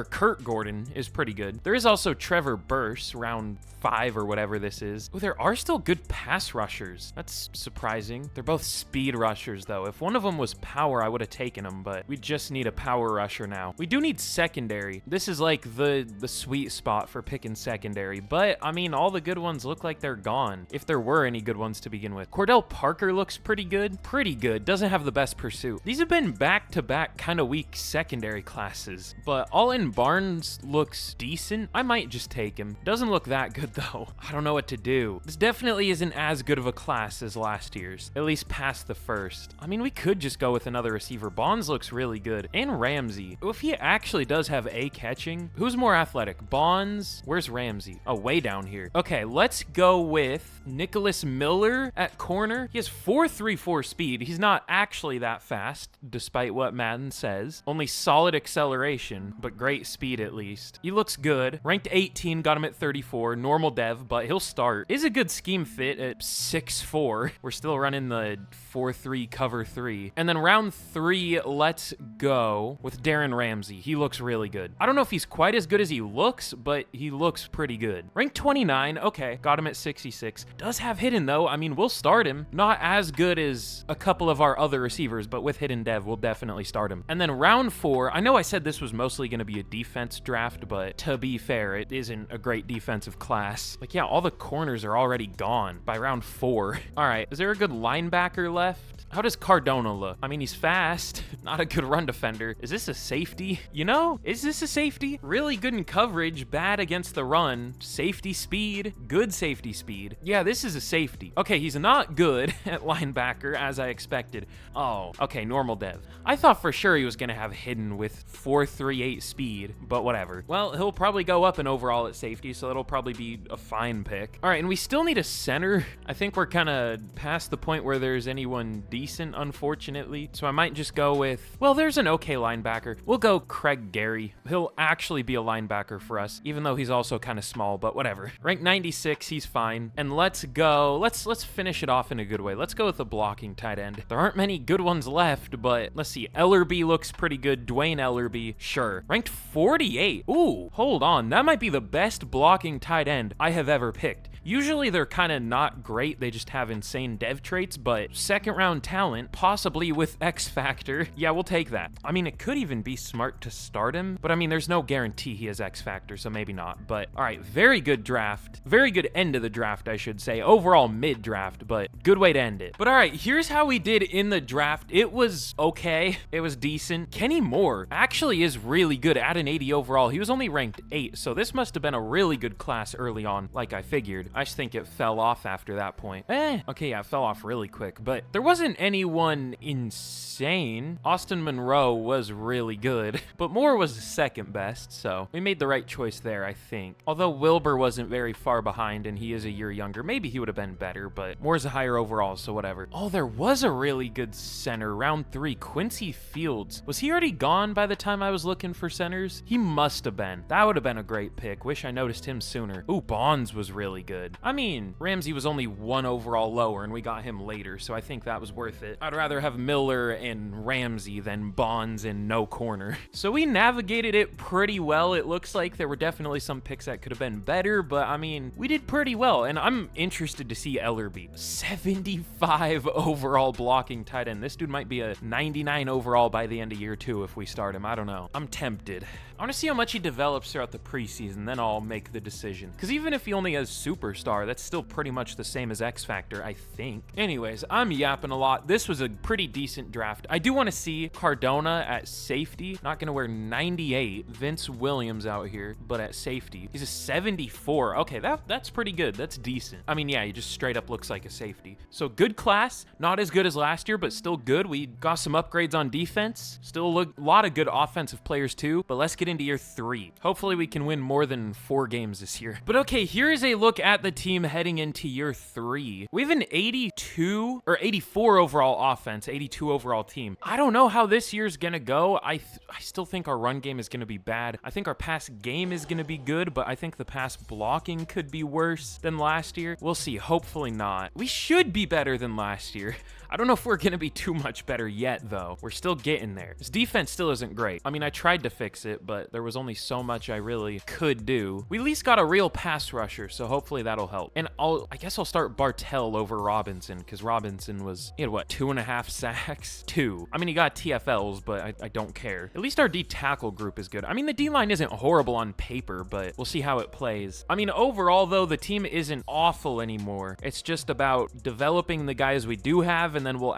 Kurt Gordon is pretty good. There is also Trevor Burse, round 5 or whatever this is. Oh, there are still good pass rushers. That's surprising. They're both speed rushers, though. If one of them was power, I would have taken them, but we just need a power rusher now. We do need secondary. This is like the sweet spot for picking secondary, but I mean, all the good ones look like they're gone, if there were any good ones to begin with. Cordell Parker looks pretty good. Pretty good. Doesn't have the best pursuit. These have been back-to-back kind of weak secondary classes, but Alton Barnes looks decent. I might just take him. Doesn't look that good, though. I don't know what to do. This definitely isn't as good of a class as last year's, at least past the first. I mean, we could just go with another receiver. Bonds looks really good, and Ramsey. If he actually does have a catching, who's more athletic? Bonds? Where's Ramsey? Oh, way down here. Okay, let's go with Nicholas Miller at corner. He has 4.34 speed. He's not actually that fast, despite what Madden says. Only solid acceleration, but great speed at least. He looks good. Ranked 18, got him at 34. Normal dev, but he'll start. Is a good scheme fit at 6'4". We're still running the 4-3 cover 3. And then round 3, let's go with Darren Ramsey. He looks really good. I don't know if he's quite as good as he looks, but he looks pretty good. Ranked 29, okay, got him at 66. Does have hidden though. I mean, we'll start him. Not as good as a couple of our other receivers, but with hidden dev, we'll definitely start him. And then round 4, I know I said this was mostly going to be a defense draft, but to be fair, it isn't a great defensive class. Like, yeah, all the corners are already gone by round 4. All right, is there a good linebacker left? How does Cardona look? I mean, he's fast, not a good run defender. Is this a safety? You know, is this a safety? Really good in coverage, bad against the run, safety speed, good safety speed. Yeah, this is a safety. Okay, he's not good at linebacker as I expected. Oh, okay, normal dev. I thought for sure he was gonna have hidden with 4.38 speed, but whatever. Well, he'll probably go up in overall at safety, so it'll probably be a fine pick. All right, and we still need a center. I think we're kind of past the point where there's anyone decent, unfortunately. So I might just go with, well, there's an okay linebacker. We'll go Craig Gary. He'll actually be a linebacker for us, even though he's also kind of small, but whatever. Rank 96, he's fine. And let's go, let's finish it off in a good way. Let's go with a blocking tight end. There aren't many good ones left, but let's see. Ellerby looks pretty good. Dwayne Ellerby, sure. Ranked 48. Ooh, hold on. That might be the best blocking tight end I have ever picked. Usually they're kind of not great, they just have insane dev traits, but second round talent, possibly with X Factor, yeah, we'll take that. I mean, it could even be smart to start him, but I mean, there's no guarantee he has X Factor, so maybe not. But all right, very good draft. Very good end of the draft, I should say. Overall mid-draft, but good way to end it. But all right, here's how we did in the draft. It was okay. It was decent. Kenny Moore actually is really good at an 80 overall. He was only ranked 8, so this must have been a really good class early on, like I figured. I just think it fell off after that point. Okay, yeah, it fell off really quick, but there wasn't anyone insane. Austin Monroe was really good, but Moore was the second best, so we made the right choice there, I think. Although Wilbur wasn't very far behind and he is a year younger, maybe he would have been better, but Moore's a higher overall, so whatever. Oh, there was a really good center, round 3, Quincy Fields. Was he already gone by the time I was looking for centers? He must have been. That would have been a great pick. Wish I noticed him sooner. Ooh, Bonds was really good. I mean, Ramsey was only 1 overall lower and we got him later, so I think that was worth it. I'd rather have Miller and Ramsey than Bonds and no corner. So we navigated it pretty well. It looks like there were definitely some picks that could have been better, but I mean, we did pretty well, and I'm interested to see Ellerby. 75 overall blocking tight end. This dude might be a 99 overall by the end of year 2 if we start him. I don't know. I'm tempted. I want to see how much he develops throughout the preseason, then I'll make the decision. Because even if he only has Superstar, that's still pretty much the same as X Factor, I think. Anyways, I'm yapping a lot. This was a pretty decent draft. I do want to see Cardona at safety. Not going to wear 98. Vince Williams out here, but at safety. He's a 74. Okay, that's pretty good. That's decent. I mean, yeah, he just straight up looks like a safety. So good class. Not as good as last year, but still good. We got some upgrades on defense. Still a lot of good offensive players too, but let's get into year 3. Hopefully we can win more than 4 games this year. But okay, here is a look at at the team heading into year 3. We have an 82 or 84 overall offense, 82 overall team. I don't know how this year's gonna go. I still think our run game is gonna be bad. I think our pass game is gonna be good, but I think the pass blocking could be worse than last year. We'll see. Hopefully not. We should be better than last year. I don't know if we're going to be too much better yet, though. We're still getting there. This defense still isn't great. I mean, I tried to fix it, but there was only so much I really could do. We at least got a real pass rusher, so hopefully that'll help. And I guess I'll start Bartell over Robinson, because Robinson he had what, 2.5 sacks? 2. I mean, he got TFLs, but I don't care. At least our D tackle group is good. I mean, the D-line isn't horrible on paper, but we'll see how it plays. I mean, overall, though, the team isn't awful anymore. It's just about developing the guys we do have, and then we'll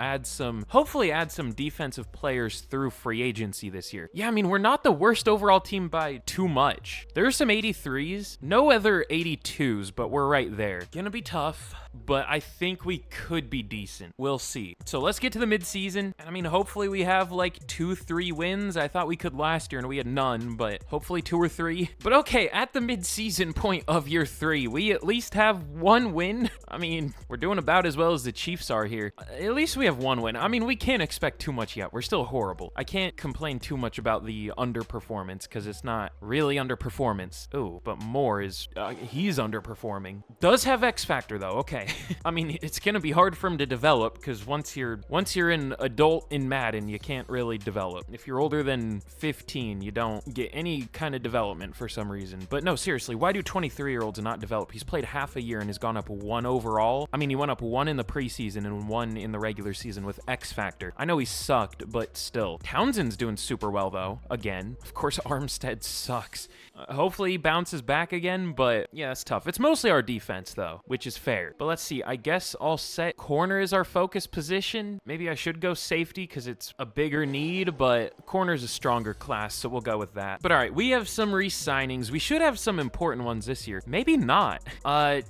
hopefully add some defensive players through free agency this year. Yeah, I mean, we're not the worst overall team by too much. There are some 83s, no other 82s, but we're right there. Gonna be tough, but I think we could be decent. We'll see. So let's get to the midseason. I mean, hopefully we have like 2-3 wins. I thought we could last year and we had none, but hopefully 2 or 3. But okay, at the midseason point of year 3, we at least have 1 win. I mean, we're doing about as well as the Chiefs are here. At least we have 1 win. I mean, we can't expect too much yet. We're still horrible. I can't complain too much about the underperformance because it's not really underperformance. Ooh, but Moore is, he's underperforming. Does have X Factor though, okay. I mean, it's gonna be hard for him to develop because once you're an adult in Madden, you can't really develop. If you're older than 15, you don't get any kind of development for some reason. But no, seriously, why do 23-year-olds not develop? He's played half a year and has gone up 1 overall. I mean, he went up 1 in the preseason and 1 in the regular season with X Factor. I know he sucked, but still. Townsend's doing super well though, again. Of course, Armstead sucks. Hopefully he bounces back again, but yeah, it's tough. It's mostly our defense though, which is fair. But let's see, I guess I'll set corner as our focus position. Maybe I should go safety because it's a bigger need, but corner's a stronger class, so we'll go with that. But all right, we have some re-signings. We should have some important ones this year. Maybe not.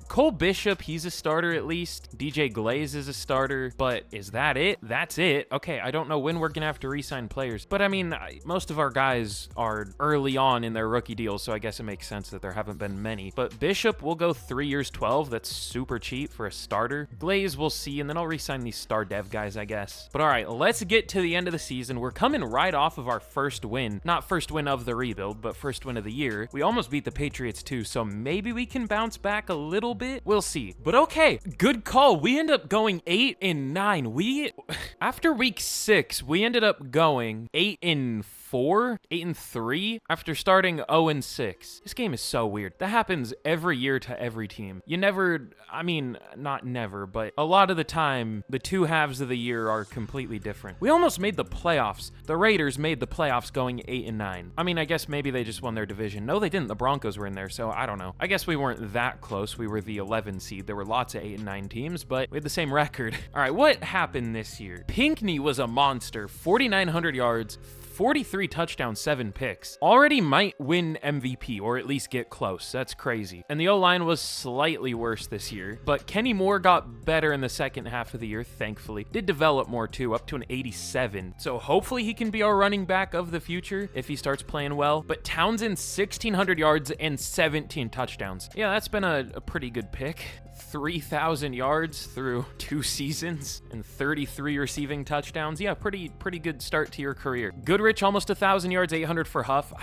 Cole Bishop, he's a starter at least. DJ Glaze is a starter, but is that it? That's it. Okay, I don't know when we're gonna have to re-sign players, but I mean, most of our guys are early on in their rookie deals, so I guess it makes sense that there haven't been many. But Bishop will go 3 years, 12. That's super cheap for a starter. Glaze, we'll see, and then I'll re-sign these star dev guys, I guess. But all right, let's get to the end of the season. We're coming right off of our first win. Not first win of the rebuild, but first win of the year. We almost beat the Patriots too, so maybe we can bounce back a little bit. We'll see. But okay, good call. We end up going 8-9. After week 6, we ended up going 8-4, 8-3 after starting 0-6. This game is so weird. That happens every year to every team. You never, I mean, not never, but a lot of the time, the 2 halves of the year are completely different. We almost made the playoffs. The Raiders made the playoffs going 8-9. I mean, I guess maybe they just won their division. No, they didn't. The Broncos were in there, so I don't know. I guess we weren't that close. We were the 11 seed. There were lots of 8-9 teams, but we had the same record. All right, what happened this year? Pinckney was a monster. 4,900 yards, 43 touchdowns, 7 picks. Already might win MVP, or at least get close. That's crazy. And the O-line was slightly worse this year, but Kenny Moore got better in the second half of the year, thankfully. Did develop more too, up to an 87. So hopefully he can be our running back of the future if he starts playing well. But Townsend, 1,600 yards and 17 touchdowns. Yeah, that's been a pretty good pick. 3,000 yards through 2 seasons and 33 receiving touchdowns. Yeah, pretty good start to your career. Goodrich, almost 1,000 yards, 800 for Huff.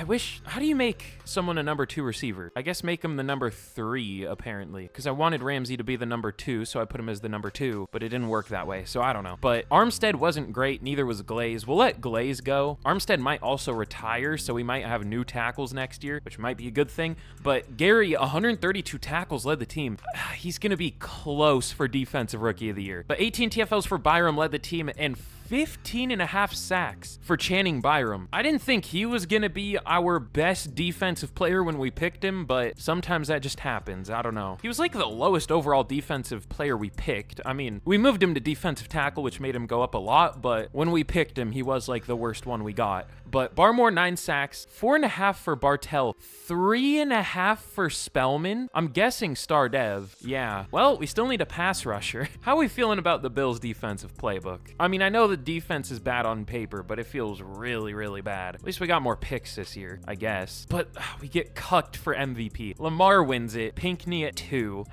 How do you make someone a number 2 receiver? I guess make him the number 3, apparently, because I wanted Ramsey to be the number 2, so I put him as the number 2, but it didn't work that way, so I don't know. But Armstead wasn't great, neither was Glaze. We'll let Glaze go. Armstead might also retire, so we might have new tackles next year, which might be a good thing. But Gary, 132 tackles, led the team. He's going to be close for defensive rookie of the year. But 18 TFLs for Byram led the team, and 15.5 sacks for Channing Byram. I didn't think he was gonna be our best defensive player when we picked him, but sometimes that just happens. I don't know. He was like the lowest overall defensive player we picked. I mean, we moved him to defensive tackle, which made him go up a lot, but when we picked him, he was like the worst one we got. But Barmore, 9 sacks, 4.5 for Bartell, 3.5 for Spellman. I'm guessing star dev. Yeah. Well, we still need a pass rusher. How are we feeling about the Bills' defensive playbook? I mean, I know the defense is bad on paper, but it feels really, really bad. At least we got more picks this year, I guess. But we get cucked for MVP. Lamar wins it. Pinckney at 2.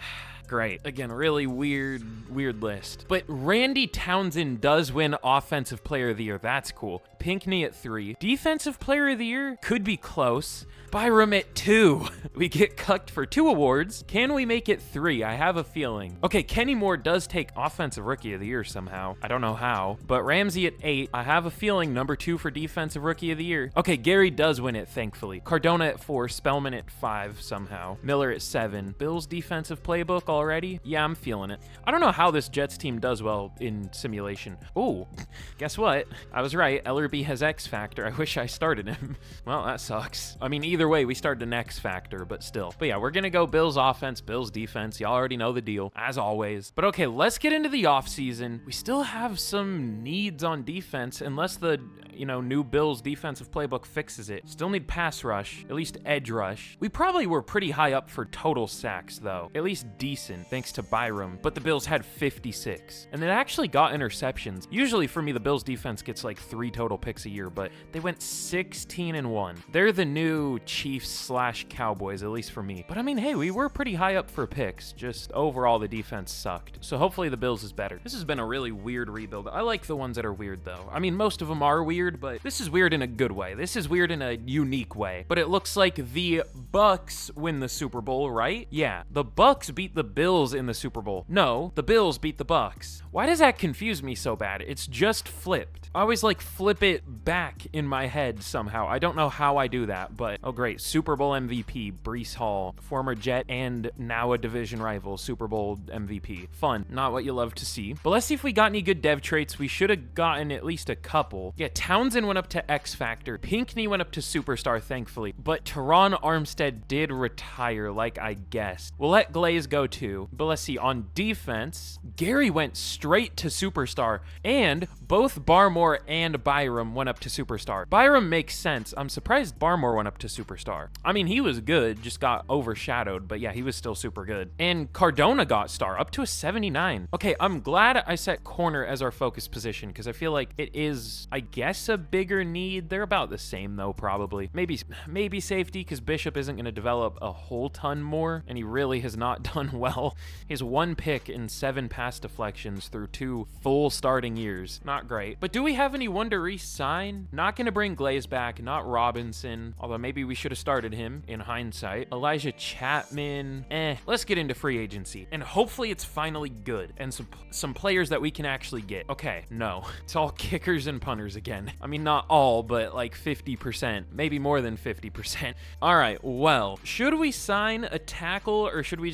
Great. Again, really weird list. But Randy Townsend does win Offensive Player of the Year. That's cool. Pinckney at 3. Defensive Player of the Year could be close. Byram at 2. We get cucked for 2 awards. Can we make it 3? I have a feeling. Okay, Kenny Moore does take Offensive Rookie of the Year somehow. I don't know how. But Ramsey at 8. I have a feeling number 2 for Defensive Rookie of the Year. Okay, Gary does win it, thankfully. Cardona at 4. Spellman at 5 somehow. Miller at 7. Bills Defensive Playbook already? Yeah, I'm feeling it. I don't know how this Jets team does well in simulation. Oh, guess what? I was right. Ellerby has X Factor. I wish I started him. Well, that sucks. I mean, either way, we started an X Factor, but still. But yeah, we're gonna go Bills offense, Bills defense. Y'all already know the deal, as always. But okay, let's get into the offseason. We still have some needs on defense, unless the, new Bills defensive playbook fixes it. Still need pass rush, at least edge rush. We probably were pretty high up for total sacks, though. At least decent, thanks to Byram. But the Bills had 56. And it actually got interceptions. Usually for me, the Bills defense gets like 3 total picks a year, but they went 16-1. They're the new Chiefs/Cowboys, at least for me. But I mean, hey, we were pretty high up for picks. Just overall, the defense sucked. So hopefully the Bills is better. This has been a really weird rebuild. I like the ones that are weird, though. I mean, most of them are weird, but this is weird in a good way. This is weird in a unique way. But it looks like the Bucks win the Super Bowl, right? Yeah, the Bucks beat the Bills in the Super Bowl. No, the Bills beat the Bucks. Why does that confuse me so bad? It's just flipped. I always flip it back in my head somehow. I don't know how I do that, but oh great. Super Bowl MVP, Breece Hall, former Jet and now a division rival, Super Bowl MVP. Fun. Not what you love to see. But let's see if we got any good dev traits. We should have gotten at least a couple. Yeah, Townsend went up to X Factor. Pinckney went up to Superstar, thankfully. But Teron Armstead did retire, like I guessed. We'll let Glaze go too. But let's see, on defense, Gary went straight to Superstar, and both Barmore and Byram went up to Superstar. Byram makes sense. I'm surprised Barmore went up to Superstar. I mean, he was good, just got overshadowed, but yeah, he was still super good. And Cardona got star, up to a 79. Okay, I'm glad I set corner as our focus position, because I feel like it is, I guess, a bigger need. They're about the same, though, probably. Maybe safety, because Bishop isn't going to develop a whole ton more, and he really has not done well. He has 1 pick and 7 pass deflections through 2 full starting years. Not great. But do we have anyone to re-sign? Not going to bring Glaze back, not Robinson, although maybe we should have started him in hindsight. Elijah Chapman, let's get into free agency, and hopefully it's finally good, and some players that we can actually get. Okay, no. It's all kickers and punters again. I mean, not all, but like 50%, maybe more than 50%. All right, well, should we sign a tackle, or should we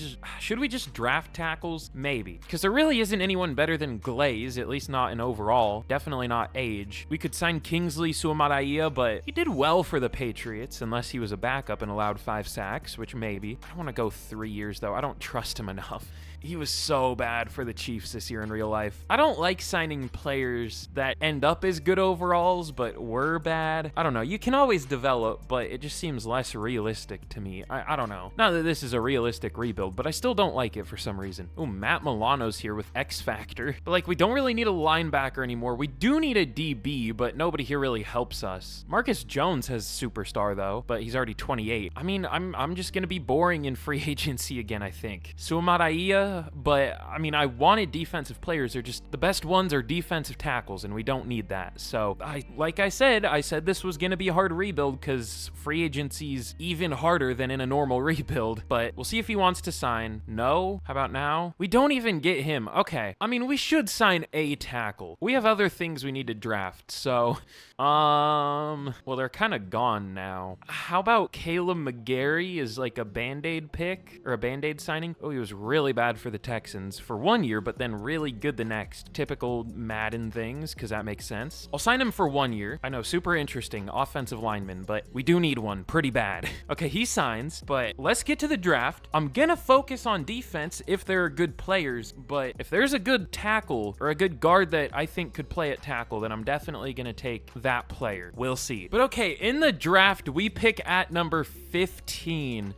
just draft tackles? Maybe, because there really isn't anyone better than Glaze, at least not in overall. Definitely not age. We could sign Kingsley Suamataia, but he did well for the Patriots, unless he was a backup and allowed 5 sacks, which maybe. I don't want to go 3 years, though. I don't trust him enough. He was so bad for the Chiefs this year in real life. I don't like signing players that end up as good overalls, but were bad. I don't know. You can always develop, but it just seems less realistic to me. I don't know. Not that this is a realistic rebuild, but I still don't like it for some reason. Oh, Matt Milano's here with X Factor. But we don't really need a linebacker anymore. We do need a DB, but nobody here really helps us. Marcus Jones has Superstar, though, but he's already 28. I mean, I'm just going to be boring in free agency again, I think. Suamataia, but I mean, I wanted defensive players. They're just the best ones are defensive tackles, and we don't need that. So like I said this was gonna be a hard rebuild because free agency's even harder than in a normal rebuild. But we'll see if he wants to sign. No? How about now? We don't even get him. Okay. I mean, we should sign a tackle. We have other things we need to draft. So, well, they're kind of gone now. How about Caleb McGarry is like a Band-Aid pick or a Band-Aid signing? Oh, he was really bad for the Texans for 1 year, but then really good the next. Typical Madden things, because that makes sense. I'll sign him for 1 year. I know, super interesting offensive lineman, but we do need one pretty bad. Okay, he signs, but let's get to the draft. I'm gonna focus on defense if there are good players, but if there's a good tackle or a good guard that I think could play at tackle, then I'm definitely gonna take that player. We'll see. But okay, in the draft, we pick at number 15.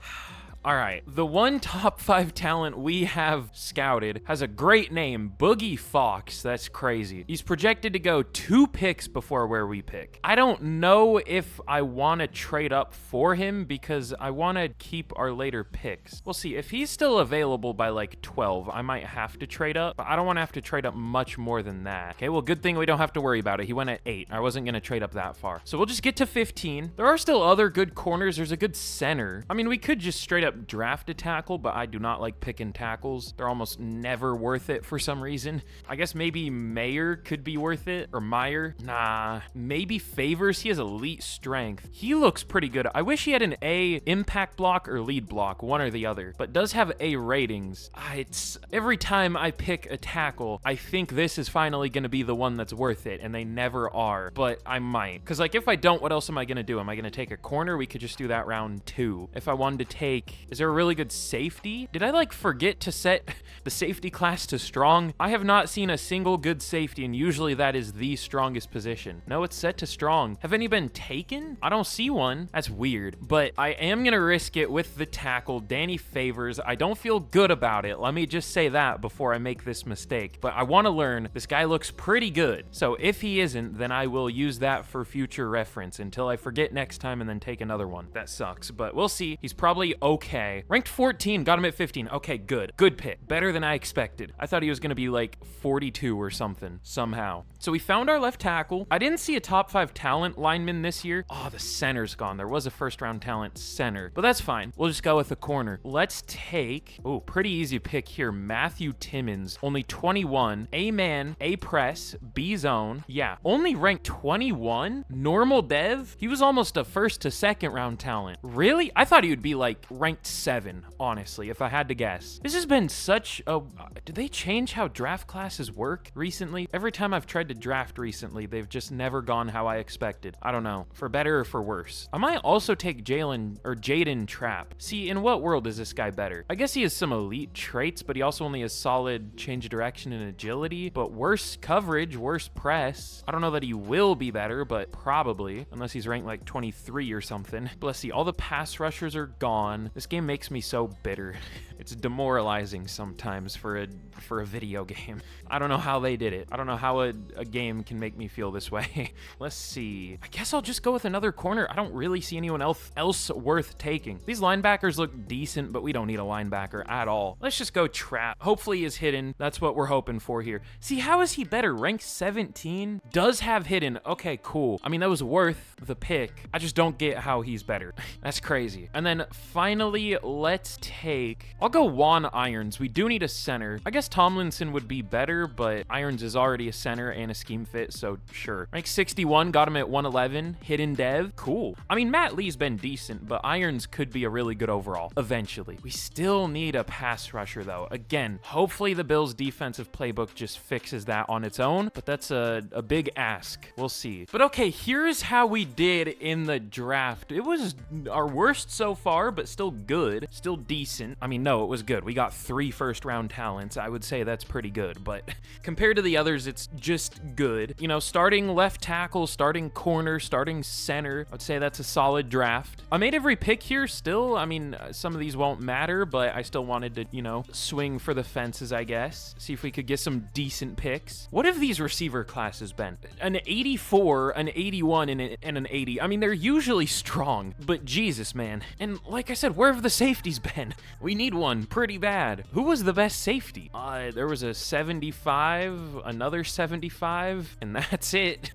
All right, the one top 5 talent we have scouted has a great name, Boogie Fox. That's crazy. He's projected to go 2 picks before where we pick. I don't know if I want to trade up for him because I want to keep our later picks. We'll see. If he's still available by like 12, I might have to trade up, but I don't want to have to trade up much more than that. Okay, well, good thing we don't have to worry about it. He went at 8. I wasn't going to trade up that far. So we'll just get to 15. There are still other good corners. There's a good center. I mean, we could just straight up draft a tackle, but I do not like picking tackles. They're almost never worth it for some reason. I guess maybe Mayer could be worth it, or Meyer. Nah, maybe Favors. He has elite strength. He looks pretty good. I wish he had an A impact block or lead block, one or the other, but does have A ratings. It's every time I pick a tackle, I think this is finally going to be the one that's worth it, and they never are, but I might. Because like if I don't, what else am I going to do? Am I going to take a corner? We could just do that round 2. If I wanted to take, is there a really good safety? Did I like forget to set the safety class to strong? I have not seen a single good safety, and usually that is the strongest position. No, it's set to strong. Have any been taken? I don't see one. That's weird, but I am gonna risk it with the tackle, Danny Favors. I don't feel good about it. Let me just say that before I make this mistake, but I want to learn. This guy looks pretty good, so if he isn't, then I will use that for future reference until I forget next time and then take another one. That sucks, but we'll see. He's probably okay. Ranked 14, got him at 15. Okay, good. Good pick. Better than I expected. I thought he was gonna be like 42 or something, somehow. So we found our left tackle. I didn't see a top 5 talent lineman this year. Oh, the center's gone. There was a first round talent center, but that's fine. We'll just go with the corner. Let's take, oh, pretty easy pick here, Matthew Timmons. Only 21, A-man, A-press, B-zone. Yeah, only ranked 21? Normal dev? He was almost a first to second round talent. Really? I thought he would be like ranked 7, honestly, if I had to guess. This has been such a, did they change how draft classes work recently? Every time I've tried to draft recently, they've just never gone how I expected. I don't know, for better or for worse. I might also take Jaden Trapp. See, in what world is this guy better? I guess he has some elite traits, but he also only has solid change of direction and agility, but worse coverage, worse press. I don't know that he will be better, but probably, unless he's ranked like 23 or something. But let's see, all the pass rushers are gone. This game makes me so bitter. It's demoralizing sometimes for a video game. I don't know how they did it. I don't know how a game can make me feel this way. Let's see. I guess I'll just go with another corner. I don't really see anyone else worth taking. These linebackers look decent, but we don't need a linebacker at all. Let's just go Trap. Hopefully he's hidden. That's what we're hoping for here. See, how is he better? Rank 17? Does have hidden. Okay, cool. I mean, that was worth the pick. I just don't get how he's better. That's crazy. And then finally, let's take, I'll go Juan Irons. We do need a center. I guess Tomlinson would be better, but Irons is already a center and a scheme fit, so sure. Rank 61, got him at 111. Hidden dev, cool. I mean, Matt Lee's been decent, but Irons could be a really good overall eventually. We still need a pass rusher though. Again, hopefully the Bills defensive playbook just fixes that on its own, but that's a big ask. We'll see. But okay, here's how we did in the draft. It was our worst so far, but still good, still decent. I mean, no, it was good. We got 3 first round talents. I would say that's pretty good, but compared to the others, it's just good. You know, starting left tackle, starting corner, starting center, I'd say that's a solid draft. I made every pick here still. I mean, some of these won't matter, but I still wanted to, you know, swing for the fences, I guess. See if we could get some decent picks. What have these receiver classes been? An 84, an 81, and an 80. I mean, they're usually strong, but Jesus, man. And like I said, where have the safeties been? We need one pretty bad. Who was the best safety? There was a 75, another 75, and that's it.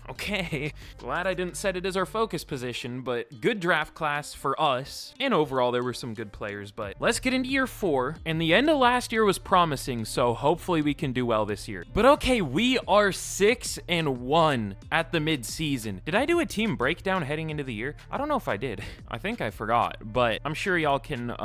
Okay, glad I didn't set it as our focus position, but good draft class for us. And overall, there were some good players, but let's get into year 4. And the end of last year was promising, so hopefully we can do well this year. But okay, we are 6-1 at the mid-season. Did I do a team breakdown heading into the year? I don't know if I did. I think I forgot, but I'm sure y'all can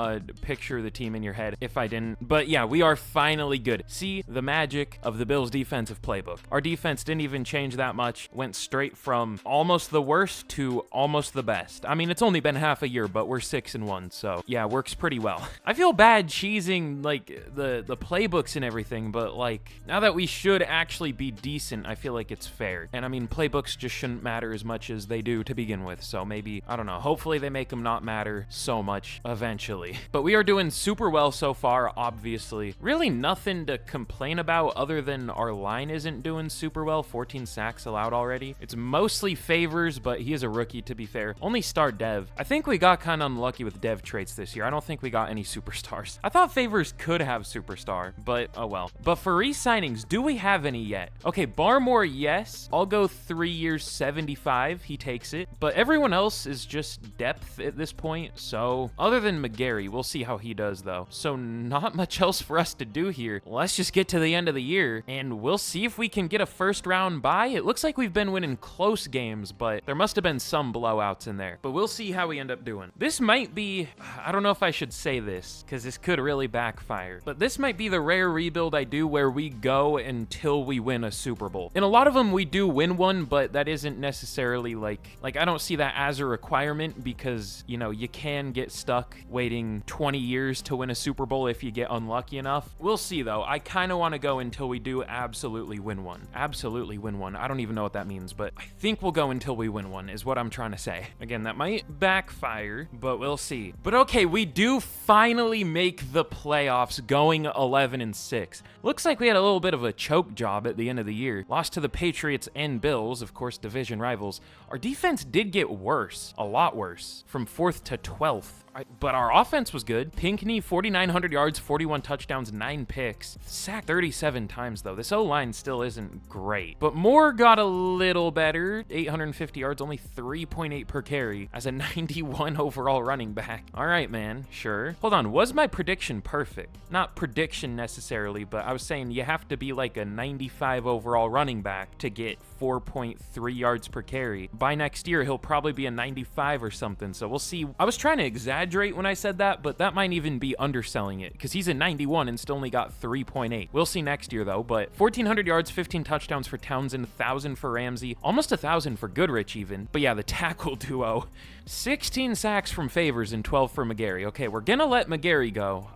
picture the team team in your head if I didn't. But yeah, we are finally good. See the magic of the Bills defensive playbook. Our defense didn't even change that much. Went straight from almost the worst to almost the best. I mean, it's only been half a year, but we're 6-1. So yeah, works pretty well. I feel bad cheesing like the playbooks and everything, but like now that we should actually be decent, I feel like it's fair. And I mean, playbooks just shouldn't matter as much as they do to begin with. So maybe, I don't know, hopefully they make them not matter so much eventually. But we are doing super well so far, obviously. Really nothing to complain about other than our line isn't doing super well. 14 sacks allowed already. It's mostly Favors, but he is a rookie to be fair. Only star Dev. I think we got kind of unlucky with Dev traits this year. I don't think we got any superstars. I thought Favors could have superstar, but oh well. But for re-signings, do we have any yet? Okay, Barmore, yes. I'll go 3 years, 75. He takes it. But everyone else is just depth at this point. So other than McGarry, we'll see how he does though. So not much else for us to do here. Let's just get to the end of the year and we'll see if we can get a first round bye. It looks like we've been winning close games, but there must have been some blowouts in there. But we'll see how we end up doing. This might be, I don't know if I should say this because this could really backfire, but this might be the rare rebuild I do where we go until we win a Super Bowl. In a lot of them, we do win one, but that isn't necessarily like I don't see that as a requirement because, you know, you can get stuck waiting 20 years to win a Super Bowl if you get unlucky enough. We'll see though. I kind of want to go until we do absolutely win one. Absolutely win one. I don't even know what that means, but I think we'll go until we win one is what I'm trying to say. Again, that might backfire, but we'll see. But okay, we do finally make the playoffs going 11-6. Looks like we had a little bit of a choke job at the end of the year. Lost to the Patriots and Bills, of course, division rivals. Our defense did get worse, a lot worse, from 4th to 12th. But our offense was good. Pinckney, 4,900 yards, 41 touchdowns, 9 picks. Sacked 37 times, though. This O-line still isn't great. But Moore got a little better. 850 yards, only 3.8 per carry as a 91 overall running back. All right, man. Sure. Hold on. Was my prediction perfect? Not prediction necessarily, but I was saying you have to be like a 95 overall running back to get 4.3 yards per carry. By next year, he'll probably be a 95 or something. So we'll see. I was trying to exaggerate when I said that, but that might even be underselling it because he's a 91 and still only got 3.8. We'll see next year though, but 1,400 yards, 15 touchdowns for Townsend, 1,000 for Ramsey, almost 1,000 for Goodrich even. But yeah, the tackle duo, 16 sacks from Favors and 12 for McGarry. Okay, we're gonna let McGarry go.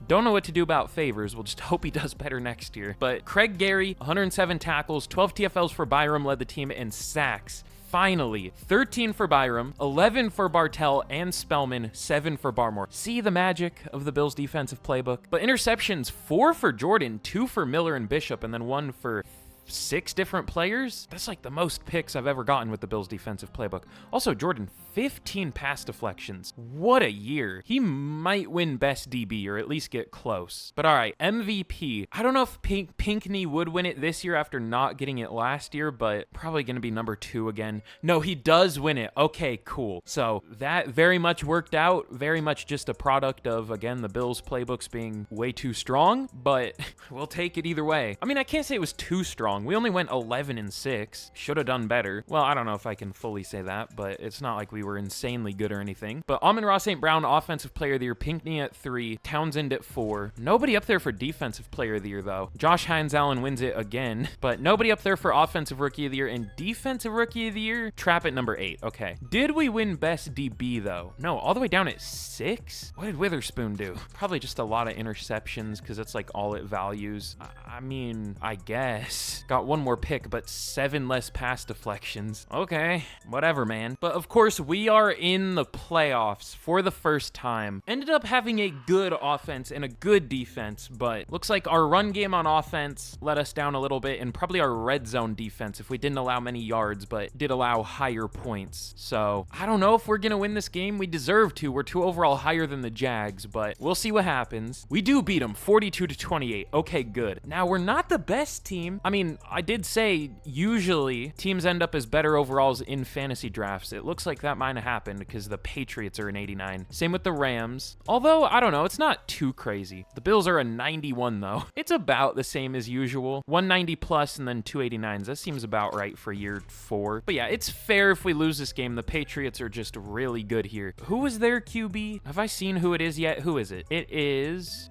Don't know what to do about Favors. We'll just hope he does better next year. But Craig Gary, 107 tackles, 12 TFLs for Byram, led the team in sacks. Finally, 13 for Byram, 11 for Bartell and Spellman, 7 for Barmore. See the magic of the Bills defensive playbook? But interceptions, 4 for Jordan, 2 for Miller and Bishop, and then 1 for 6 different players. That's like the most picks I've ever gotten with the Bills defensive playbook. Also, Jordan, 15 pass deflections. What a year. He might win best DB or at least get close. But all right, MVP. I don't know if Pinckney would win it this year after not getting it last year, but probably going to be number 2 again. No, he does win it. Okay, cool. So that very much worked out. Very much just a product of, again, the Bills playbooks being way too strong, but we'll take it either way. I mean, I can't say it was too strong. We only went 11-6. Should have done better. Well, I don't know if I can fully say that, but it's not like we were insanely good or anything. But Amon-Ra St. Brown, Offensive Player of the Year, Pinckney at 3, Townsend at 4. Nobody up there for Defensive Player of the Year, though. Josh Hines-Allen wins it again, but nobody up there for Offensive Rookie of the Year and Defensive Rookie of the Year. Trapp at number 8. Okay. Did we win Best DB, though? No, all the way down at 6? What did Witherspoon do? Probably just a lot of interceptions because that's like all it values. I mean, I guess. Got 1 more pick, but 7 less pass deflections. Okay, whatever, man. But of course, we are in the playoffs for the first time. Ended up having a good offense and a good defense, but looks like our run game on offense let us down a little bit, and probably our red zone defense if we didn't allow many yards, but did allow higher points. So I don't know if we're gonna win this game. We deserve to. We're 2 overall higher than the Jags, but we'll see what happens. We do beat them 42-28. Okay, good. Now, we're not the best team. I mean, I did say usually teams end up as better overalls in fantasy drafts. It looks like that might have happened because the Patriots are an 89. Same with the Rams. Although, I don't know, it's not too crazy. The Bills are a 91 though. It's about the same as usual. 190 plus and then 289s. That seems about right for year 4. But yeah, it's fair if we lose this game. The Patriots are just really good here. Who was their QB? Have I seen who it is yet? Who is it? It is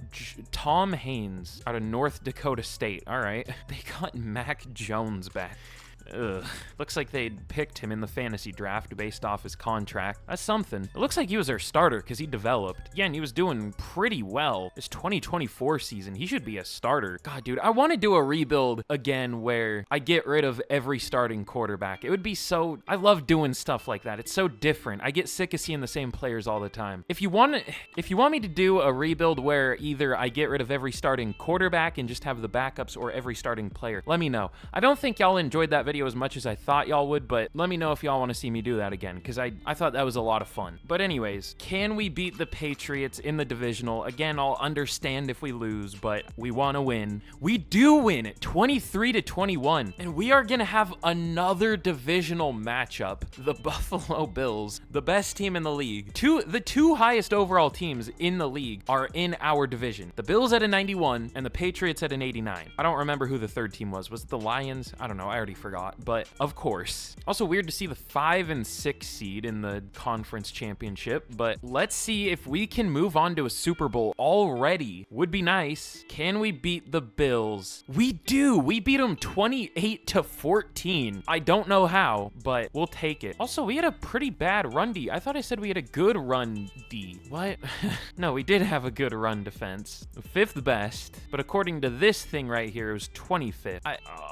Tom Haynes out of North Dakota State. All right. They got Mac Jones back. Ugh. Looks like they'd picked him in the fantasy draft based off his contract. That's something. It looks like he was our starter because he developed. Yeah, and he was doing pretty well. This 2024 season, he should be a starter. God, dude, I want to do a rebuild again where I get rid of every starting quarterback. It would be so... I love doing stuff like that. It's so different. I get sick of seeing the same players all the time. If you want me to do a rebuild where either I get rid of every starting quarterback and just have the backups or every starting player, let me know. I don't think y'all enjoyed that video as much as I thought y'all would, but let me know if y'all want to see me do that again, because I thought that was a lot of fun. But anyways, can we beat the Patriots in the divisional? Again, I'll understand if we lose, but we want to win. We do win at 23-21, and we are going to have another divisional matchup. The Buffalo Bills, the best team in the league. The two highest overall teams in the league are in our division. The Bills at a 91 and the Patriots at an 89. I don't remember who the third team was. Was it the Lions? I don't know. I already forgot. But of course. Also weird to see the 5 and 6 seed in the conference championship, but let's see if we can move on to a Super Bowl already. Would be nice. Can we beat the Bills? We do. We beat them 28-14. I don't know how, but we'll take it. Also, we had a pretty bad run D. I thought I said we had a good run D. What? No, we did have a good run defense. 5th best, but according to this thing right here, it was 25th.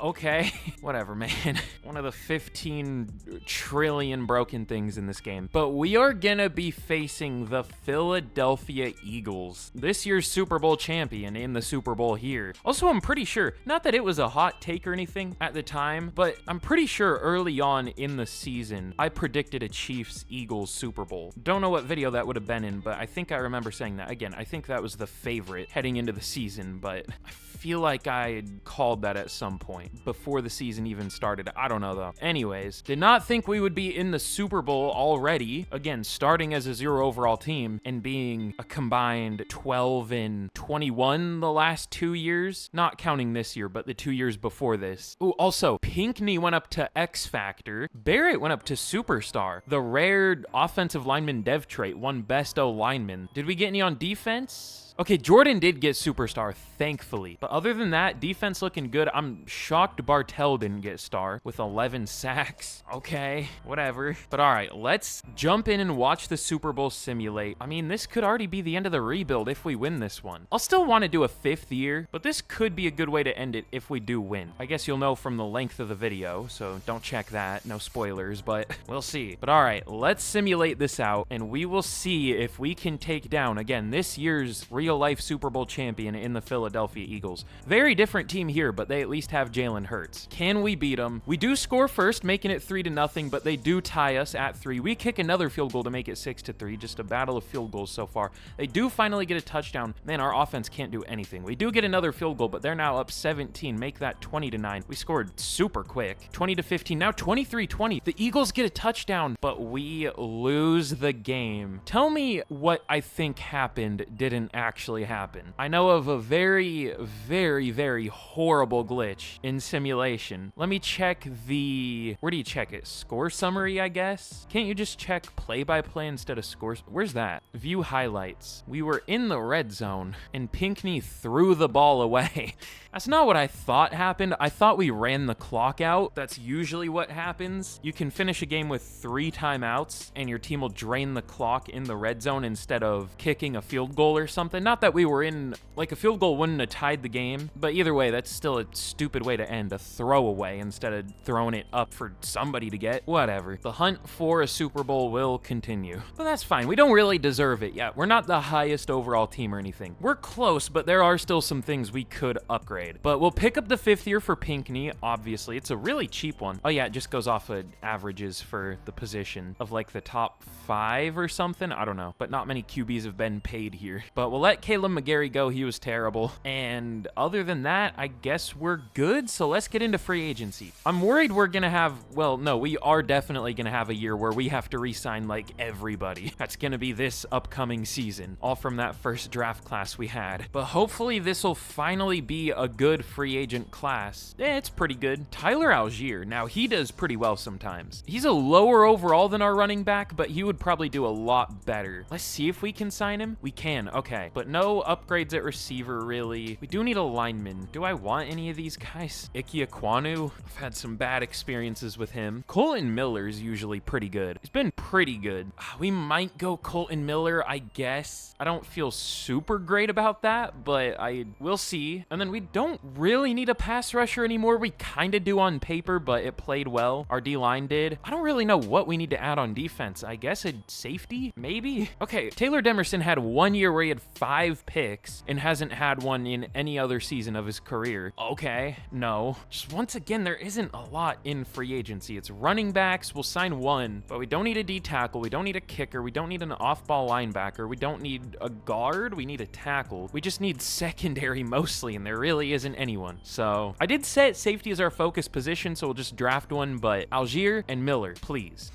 Okay. Whatever, man. One of the 15 trillion broken things in this game. But we are gonna be facing the Philadelphia Eagles, this year's Super Bowl champion in the Super Bowl here. Also, I'm pretty sure, not that it was a hot take or anything at the time, but I'm pretty sure early on in the season, I predicted a Chiefs-Eagles Super Bowl. Don't know what video that would have been in, but I think I remember saying that. Again, I think that was the favorite heading into the season, but I feel like I had called that at some point before the season even started. I don't know though. Anyways, did not think we would be in the Super Bowl already. Again, starting as a 0 overall team and being a combined 12 and 21 the last 2 years. Not counting this year, but the 2 years before this. Ooh, also, Pinckney went up to X Factor. Barrett went up to Superstar. The rare offensive lineman dev trait won Best O lineman. Did we get any on defense? Okay, Jordan did get Superstar, thankfully. But other than that, defense looking good. I'm shocked Bartell didn't get star with 11 sacks. Okay, whatever. But all right, let's jump in and watch the Super Bowl simulate. I mean, this could already be the end of the rebuild if we win this one. I'll still want to do a 5th year, but this could be a good way to end it if we do win. I guess you'll know from the length of the video, so don't check that. No spoilers, but we'll see. But all right, let's simulate this out, and we will see if we can take down, again, this year's real-life Super Bowl champion in the Philadelphia Eagles. Very different team here, but they at least have Jalen Hurts. Can we beat them? We do score first, making it 3-0, but they do tie us at 3. We kick another field goal to make it 6-3. Just a battle of field goals so far. They do finally get a touchdown. Man, our offense can't do anything. We do get another field goal, but they're now up 17. Make that 20-9. We scored super quick. 20-15. Now 23-20. The Eagles get a touchdown, but we lose the game. Tell me what I think happened didn't actually happen. I know of a very, very, very horrible glitch in simulation. Let me check the... Where do you check it? Score summary, I guess? Can't you just check play-by-play instead of scores? Where's that? View highlights. We were in the red zone, and Pinckney threw the ball away. That's not what I thought happened. I thought we ran the clock out. That's usually what happens. You can finish a game with 3 timeouts, and your team will drain the clock in the red zone instead of kicking a field goal or something. Not that we were in, like, a field goal wouldn't have tied the game, but either way, that's still a stupid way to end, a throwaway instead of throwing it up for somebody to get. Whatever. The hunt for a Super Bowl will continue. But that's fine. We don't really deserve it yet. We're not the highest overall team or anything. We're close, but there are still some things we could upgrade. But we'll pick up the 5th year for Pinckney, obviously. It's a really cheap one. Oh yeah, it just goes off of averages for the position of like the top 5 or something. I don't know, but not many QBs have been paid here. But we'll let let Caleb McGarry go. He was terrible. And other than that, I guess we're good. So let's get into free agency. I'm worried we're going to have, well, no, we are definitely going to have a year where we have to re-sign like everybody. That's going to be this upcoming season, all from that first draft class we had. But hopefully this will finally be a good free agent class. It's pretty good. Tyler Algier. Now he does pretty well sometimes. He's a lower overall than our running back, but he would probably do a lot better. Let's see if we can sign him. We can. Okay. But no upgrades at receiver, really. We do need a lineman. Do I want any of these guys? Ike Ekwonu. I've had some bad experiences with him. Colton Miller is usually pretty good. He's been pretty good. We might go Colton Miller, I guess. I don't feel super great about that, but we'll see. And then we don't really need a pass rusher anymore. We kind of do on paper, but it played well. Our D-line did. I don't really know what we need to add on defense. I guess a safety, maybe? Okay, Taylor Demerson had 1 year where he had 5 picks and hasn't had one in any other season of his career. Okay, no. Just once again, there isn't a lot in free agency. It's running backs. We'll sign 1, but we don't need a D-tackle. We don't need a kicker. We don't need an off-ball linebacker. We don't need a guard. We need a tackle. We just need secondary mostly, and there really isn't anyone. So I did set safety as our focus position, so we'll just draft one, but Algier and Miller, please.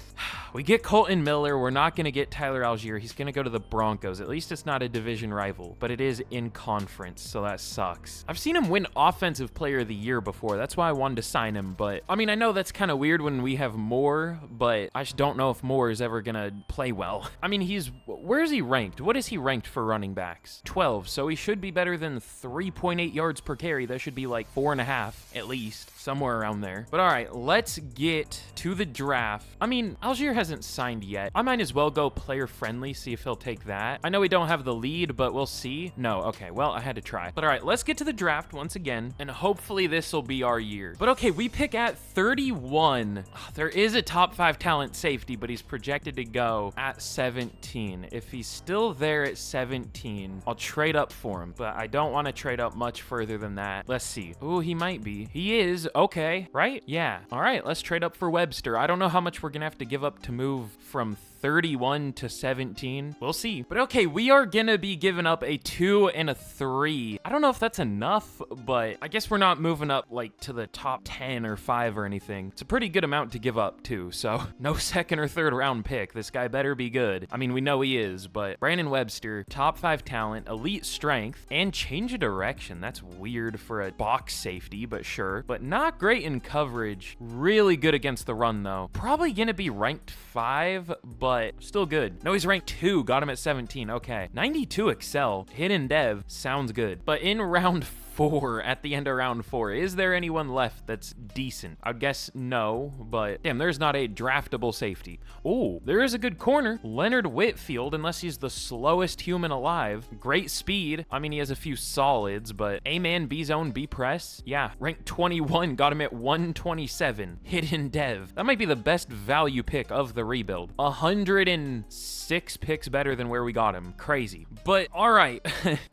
We get Colton Miller. We're not going to get Tyler Algier. He's going to go to the Broncos. At least it's not a division rival, but it is in conference, so that sucks. I've seen him win Offensive Player of the Year before. That's why I wanted to sign him, but I mean, I know that's kind of weird when we have Moore, but I just don't know if Moore is ever going to play well. I mean, where is he ranked? What is he ranked for running backs? 12, so he should be better than 3.8 yards per carry. That should be like 4.5 at least, somewhere around there. But all right, let's get to the draft. I mean, Algier hasn't signed yet. I might as well go player friendly, see if he'll take that. I know we don't have the lead, but we'll see. No, okay, well, I had to try. But all right, let's get to the draft once again, and hopefully this will be our year. But okay, we pick at 31. There is a top 5 talent safety, but he's projected to go at 17. If he's still there at 17, I'll trade up for him, but I don't want to trade up much further than that. Let's see. Ooh, he might be. He is. Okay, right? Yeah. All right, let's trade up for Webster. I don't know how much we're gonna have to give up to move from 31 to 17. We'll see. But okay, we are gonna be giving up a 2 and a 3. I don't know if that's enough, but I guess we're not moving up like to the top 10 or 5 or anything. It's a pretty good amount to give up too, so no second or third round pick. This guy better be good. I mean, we know he is, but Brandon Webster, top 5 talent, elite strength, and change of direction. That's weird for a box safety, but sure. But not great in coverage. Really good against the run though. Probably gonna be ranked 5, but still good. No, he's ranked 2. Got him at 17. Okay. 92 Excel. Hidden Dev. Sounds good. But in round 4, at the end of round 4, is there anyone left that's decent? I'd guess no, but damn, there's not a draftable safety. Oh, there is a good corner. Leonard Whitfield, unless he's the slowest human alive. Great speed. I mean, he has a few solids, but A-man, B-zone, B-press. Yeah, ranked 21. Got him at 127. Hidden Dev. That might be the best value pick of the rebuild. 106 picks better than where we got him. Crazy. But all right,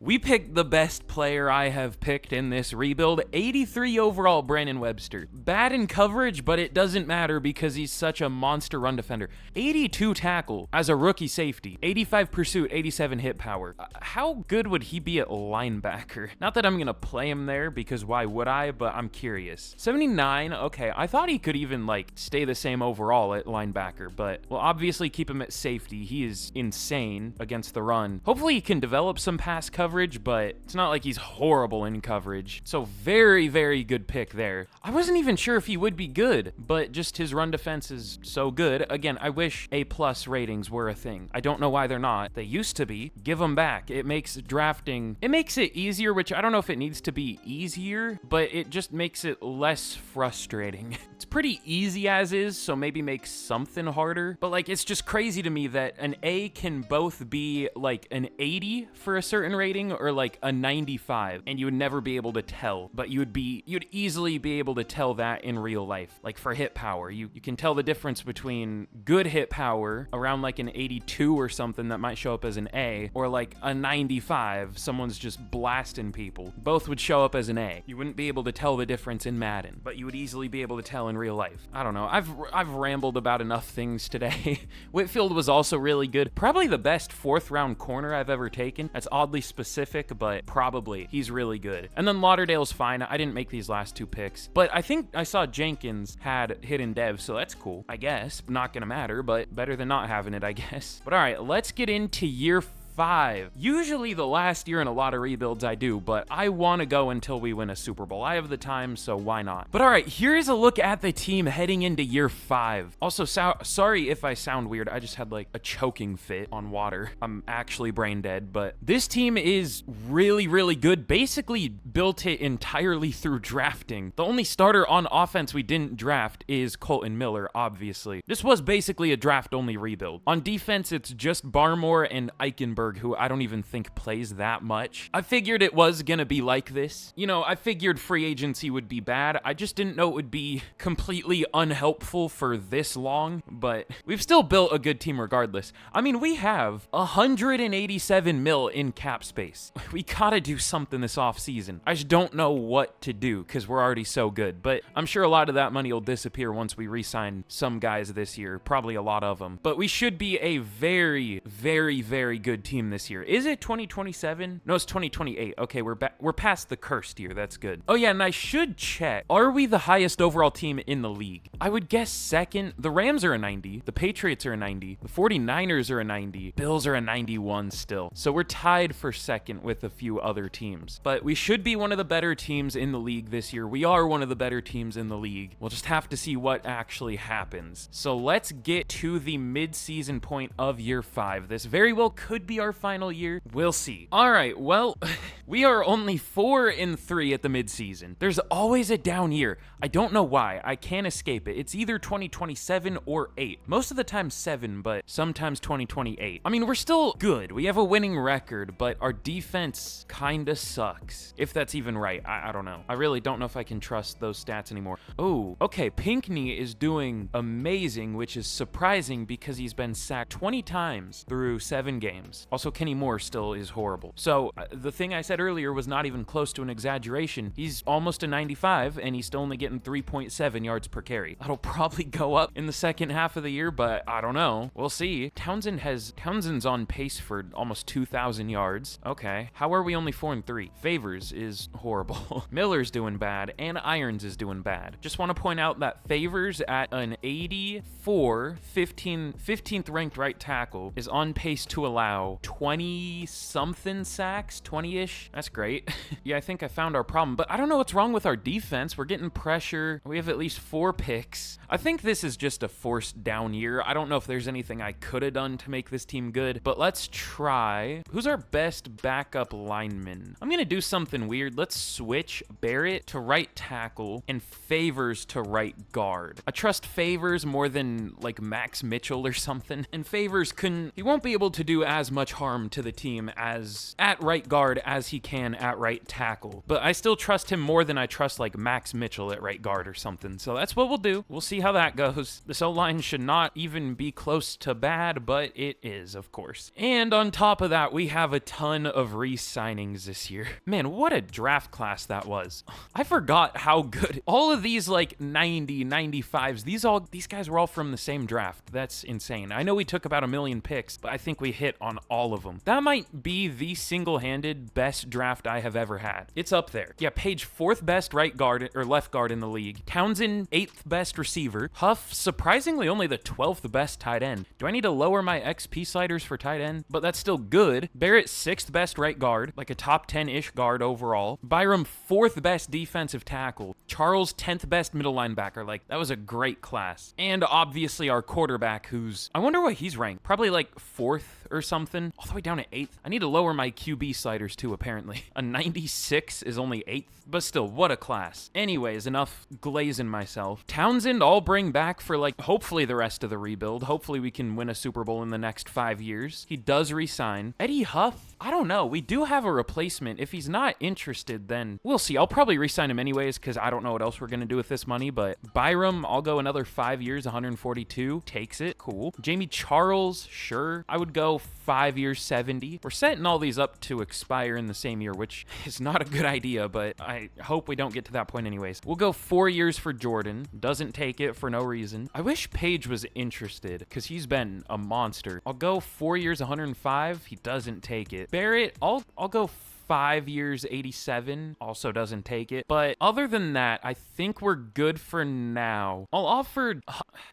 we picked the best player I have picked in this rebuild. 83 overall, Brandon Webster. Bad in coverage, but it doesn't matter because he's such a monster run defender. 82 tackle as a rookie safety. 85 pursuit, 87 hit power. How good would he be at linebacker? Not that I'm going to play him there because why would I, but I'm curious. 79, okay. I thought he could even like stay the same overall at linebacker, but we'll obviously keep him at safety. He is insane against the run. Hopefully he can develop some pass coverage, but it's not like he's horrible in coverage. So very, very good pick there. I wasn't even sure if he would be good, but just his run defense is so good. Again, I wish A+ ratings were a thing. I don't know why they're not. They used to be. Give them back. It makes drafting, it makes it easier, which I don't know if it needs to be easier, but it just makes it less frustrating. It's pretty easy as is, so maybe make something harder. But like, it's just crazy to me that an A can both be like an 80 for a certain rating or like a 95, and you would never never be able to tell, but you'd easily be able to tell that in real life. Like for hit power, you can tell the difference between good hit power around like an 82 or something that might show up as an A, or like a 95, someone's just blasting people. Both would show up as an A. You wouldn't be able to tell the difference in Madden, but you would easily be able to tell in real life. I don't know. I've rambled about enough things today. Whitfield was also really good. Probably the best 4th round corner I've ever taken. That's oddly specific, but probably. He's really good. And then Lauderdale's fine. I didn't make these last 2 picks, but I think I saw Jenkins had hidden dev, so that's cool. I guess. Not gonna matter, but better than not having it, I guess. But all right, let's get into year 5. Usually the last year in a lot of rebuilds I do, but I want to go until we win a Super Bowl. I have the time, so why not? But all right, here's a look at the team heading into year 5. Also, sorry if I sound weird. I just had like a choking fit on water. I'm actually brain dead, but this team is really, really good. Basically built it entirely through drafting. The only starter on offense we didn't draft is Colton Miller, obviously. This was basically a draft-only rebuild. On defense, it's just Barmore and Eichenberg, who I don't even think plays that much. I figured it was gonna be like this. You know, I figured free agency would be bad. I just didn't know it would be completely unhelpful for this long, but we've still built a good team regardless. I mean, we have 187 mil in cap space. We gotta do something this offseason. I just don't know what to do because we're already so good, but I'm sure a lot of that money will disappear once we re-sign some guys this year, probably a lot of them. But we should be a very, very, very good team this year. Is it 2027? No, it's 2028. Okay, we're past the cursed year. That's good. Oh yeah, and I should check. Are we the highest overall team in the league? I would guess second. The Rams are a 90. The Patriots are a 90. The 49ers are a 90. Bills are a 91 still. So we're tied for second with a few other teams. But we should be one of the better teams in the league this year. We are one of the better teams in the league. We'll just have to see what actually happens. So let's get to the mid-season point of year 5. This very well could be our final year. We'll see. All right, well, we are only 4-3 at the midseason. There's always a down year. I don't know why. I can't escape it. It's either 2027 or 8. Most of the time 7, but sometimes 2028. I mean, we're still good. We have a winning record, but our defense kinda sucks. If that's even right. I don't know. I really don't know if I can trust those stats anymore. Oh, okay. Pinckney is doing amazing, which is surprising because he's been sacked 20 times through 7 games. Also, Kenny Moore still is horrible. So the thing I said earlier was not even close to an exaggeration. He's almost a 95, and he's still only getting 3.7 yards per carry. That'll probably go up in the second half of the year, but I don't know. We'll see. Townsend's on pace for almost 2,000 yards. Okay. How are we only 4-3? Favors is horrible. Miller's doing bad, and Irons is doing bad. Just want to point out that Favors at an 84, 15th ranked right tackle is on pace to allow 20-something sacks, 20-ish. That's great. Yeah, I think I found our problem, but I don't know what's wrong with our defense. We're getting pressure. We have at least 4 picks. I think this is just a forced down year. I don't know if there's anything I could have done to make this team good, but let's try. Who's our best backup lineman? I'm gonna do something weird. Let's switch Barrett to right tackle and Favors to right guard. I trust Favors more than like Max Mitchell or something, and Favors he won't be able to do as much harm to the team as at right guard as he can at right tackle, but I still trust him more than I trust like Max Mitchell at right guard or something. So that's what we'll do. We'll see how that goes. This O-line should not even be close to bad, but it is, of course. And on top of that, we have a ton of re-signings this year. Man, what a draft class that was. I forgot how good all of these like 90, 95s, these guys were all from the same draft. That's insane. I know we took about 1 million picks, but I think we hit on all of them. That might be the single-handed best draft I have ever had. It's up there. Yeah, Page 4th best right guard or left guard in the league. Townsend 8th best receiver. Huff surprisingly only the 12th best tight end. Do I need to lower my XP sliders for tight end? But that's still good. Barrett 6th best right guard, like a top 10-ish guard overall. Byram 4th best defensive tackle. Charles 10th best middle linebacker. Like, that was a great class. And obviously our quarterback, who's, I wonder what he's ranked. Probably like 4th or something. Washington, all the way down to 8th. I need to lower my QB sliders too, apparently. A 96 is only 8th, but still, what a class. Anyways, enough glazing myself. Townsend, I'll bring back for, like, hopefully the rest of the rebuild. Hopefully we can win a Super Bowl in the next 5 years. He does resign. Eddie Huff, I don't know. We do have a replacement. If he's not interested, then we'll see. I'll probably resign him anyways because I don't know what else we're going to do with this money, but Byram, I'll go another 5 years, 142. Takes it. Cool. Jamie Charles, sure. I would go 5 years, 70. We're setting all these up to expire in the same year, which is not a good idea, but I hope we don't get to that point anyways. We'll go 4 years for Jordan. Doesn't take it for no reason. I wish Paige was interested because he's been a monster. I'll go 4 years, 105. He doesn't take it. Barrett, I'll go 5 years, 87, also doesn't take it. But other than that, I think we're good for now. I'll offer,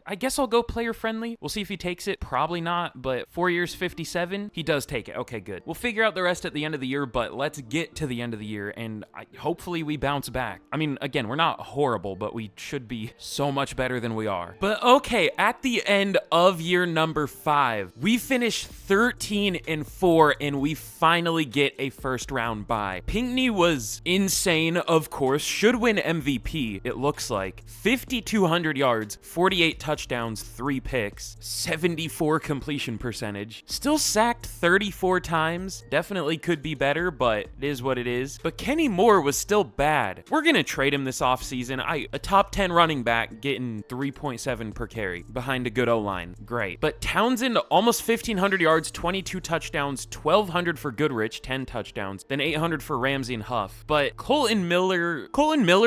I guess I'll go player friendly. We'll see if he takes it. Probably not, but 4 years, 57, he does take it. Okay, good. We'll figure out the rest at the end of the year, but let's get to the end of the year and hopefully we bounce back. I mean, again, we're not horrible, but we should be so much better than we are. But okay, at the end of year number 5, we finished 13-4 and we finally get a first round bye. Pinckney was insane, of course, should win MVP, it looks like. 5,200 yards, 48 touchdowns, 3 picks, 74 completion percentage. Still sacked 34 times. Definitely could be better, but it is what it is. But Kenny Moore was still bad. We're gonna trade him this offseason. A top 10 running back getting 3.7 per carry behind a good O-line. Great. But Townsend, almost 1,500 yards, 22 touchdowns, 1,200 for Goodrich, 10 touchdowns. Then 800 for Ramsey and Huff. But Colton Miller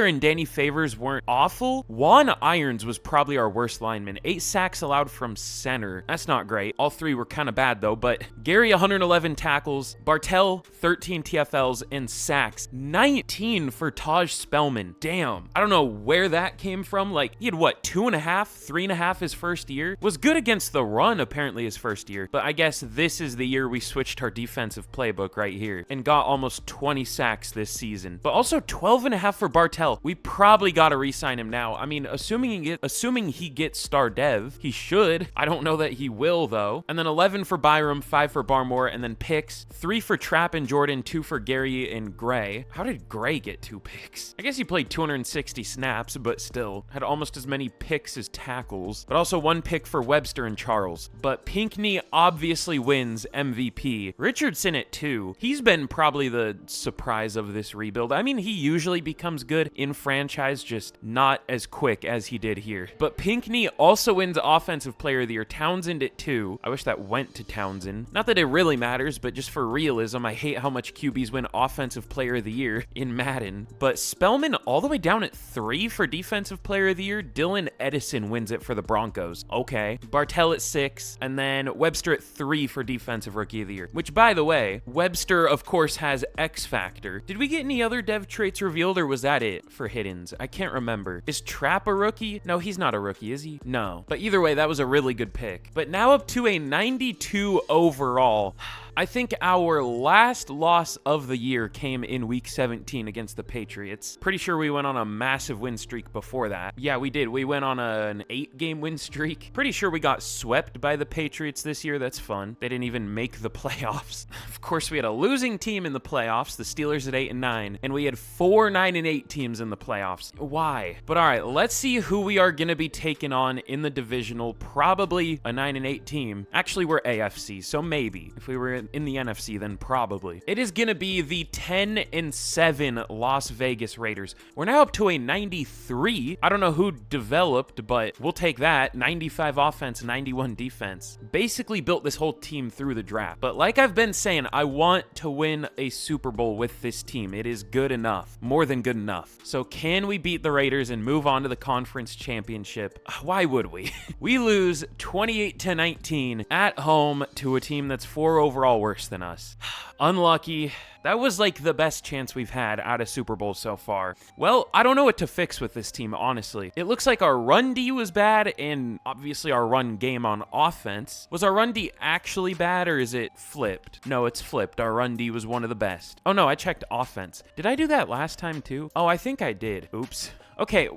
and Danny Favors weren't awful. Juan Irons was probably our worst lineman. 8 sacks allowed from center. That's not great. All 3 were kind of bad though, but Gary 111 tackles, Bartell 13 TFLs, and sacks 19 for Taj Spellman. Damn. I don't know where that came from. Like, he had what, 2.5, 3.5 his first year? Was good against the run apparently his first year, but I guess this is the year we switched our defensive playbook right here and got almost 20 sacks this season. But also 12.5 for Bartell. We probably got to re-sign him now. I mean, assuming he gets star dev, he should. I don't know that he will though. And then 11 for Byram, 5 for Barmore, and then picks, 3 for Trapp and Jordan, 2 for Gary and Gray. How did Gray get 2 picks? I guess he played 260 snaps, but still had almost as many picks as tackles, but also 1 pick for Webster and Charles. But Pinckney obviously wins MVP. Richardson at 2. He's been probably the surprise of this rebuild. I mean, he usually becomes good in franchise, just not as quick as he did here. But Pinckney also wins Offensive Player of the Year. Townsend at 2. I wish that went to Townsend. Not that it really matters, but just for realism, I hate how much QBs win Offensive Player of the Year in Madden. But Spellman all the way down at 3 for Defensive Player of the Year. Dylan Edison wins it for the Broncos. Okay. Bartell at 6, and then Webster at 3 for Defensive Rookie of the Year. Which, by the way, Webster, of course, has X Factor. Did we get any other dev traits revealed, or was that it for Hiddens? I can't remember. Is Trapp a rookie? No, he's not a rookie, is he? No. But either way, that was a really good pick. But now up to a 92 overall. I think our last loss of the year came in week 17 against the Patriots. Pretty sure we went on a massive win streak before that. Yeah, we did. We went on an 8-game win streak. Pretty sure we got swept by the Patriots this year. That's fun. They didn't even make the playoffs. Of course, we had a losing team in the playoffs, the Steelers at 8-9, and we had 4 9-8 teams in the playoffs. Why? But all right, let's see who we are going to be taking on in the divisional. Probably a 9-8 team. Actually, we're AFC, so maybe. If we were in the NFC, then probably. It is going to be the 10-7 Las Vegas Raiders. We're now up to a 93. I don't know who developed, but we'll take that. 95 offense, 91 defense. Basically built this whole team through the draft. But like I've been saying, I want to win a Super Bowl with this team. It is good enough. More than good enough. So can we beat the Raiders and move on to the conference championship? Why would we? We lose 28-19 at home to a team that's 4 overall worse than us. Unlucky. That was like the best chance we've had out of Super Bowl so far. Well, I don't know what to fix with this team, honestly. It looks like our run D was bad, and obviously our run game on offense. Was our run D actually bad, or is it flipped? No, it's flipped. Our run D was one of the best. Oh no, I checked offense. Did I do that last time too? Oh, I think I did. Oops. Okay,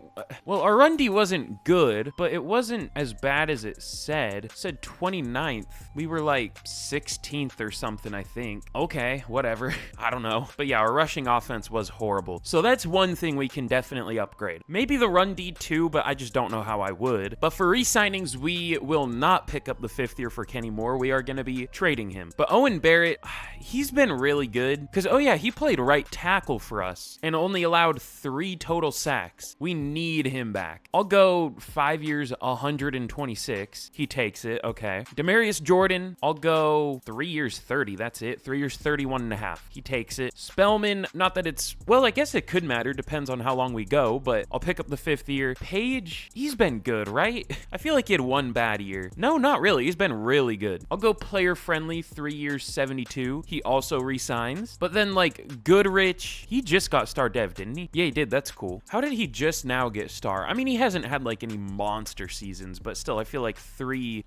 well, our run D wasn't good, but it wasn't as bad as it said. It said 29th. We were like 16th or something, I think. Okay, whatever. I don't know. But yeah, our rushing offense was horrible. So that's one thing we can definitely upgrade. Maybe the run D too, but I just don't know how I would. But for re-signings, we will not pick up the 5th year for Kenny Moore. We are going to be trading him. But Owen Barrett, he's been really good. Because, oh yeah, he played right tackle for us and only allowed 3 total sacks. We need him back. I'll go 5 years, 126. He takes it. Okay. Demarius Jordan, I'll go 3 years, 30. That's it. 3 years, 31.5. He takes it. Spellman, not that it's, well, I guess it could matter. Depends on how long we go, but I'll pick up the 5th year. Page, he's been good, right? I feel like he had one bad year. No, not really. He's been really good. I'll go player friendly, 3 years, 72. He also resigns. But then like Goodrich, he just got star dev, didn't he? Yeah, he did. That's cool. How did he just now get star? I mean, he hasn't had like any monster seasons, but still, I feel like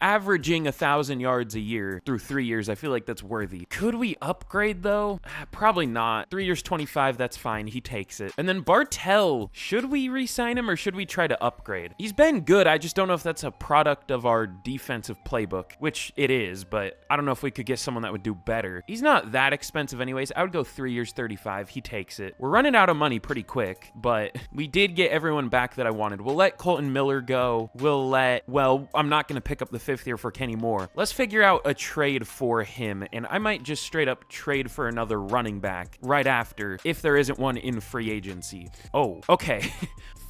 averaging 1,000 yards a year through 3 years, I feel like that's worthy. Could we upgrade though? Probably not. 3 years, 25, that's fine. He takes it. And then Bartell, should we re-sign him or should we try to upgrade? He's been good. I just don't know if that's a product of our defensive playbook, which it is, but I don't know if we could get someone that would do better. He's not that expensive anyways. I would go 3 years, 35. He takes it. We're running out of money pretty quick, but we did get everyone back that I wanted. We'll let Colton Miller go. Well, I'm not going to pick up the 5th year for Kenny Moore. Let's figure out a trade for him, and I might just straight up trade for another running back right after, if there isn't one in free agency. Oh, okay.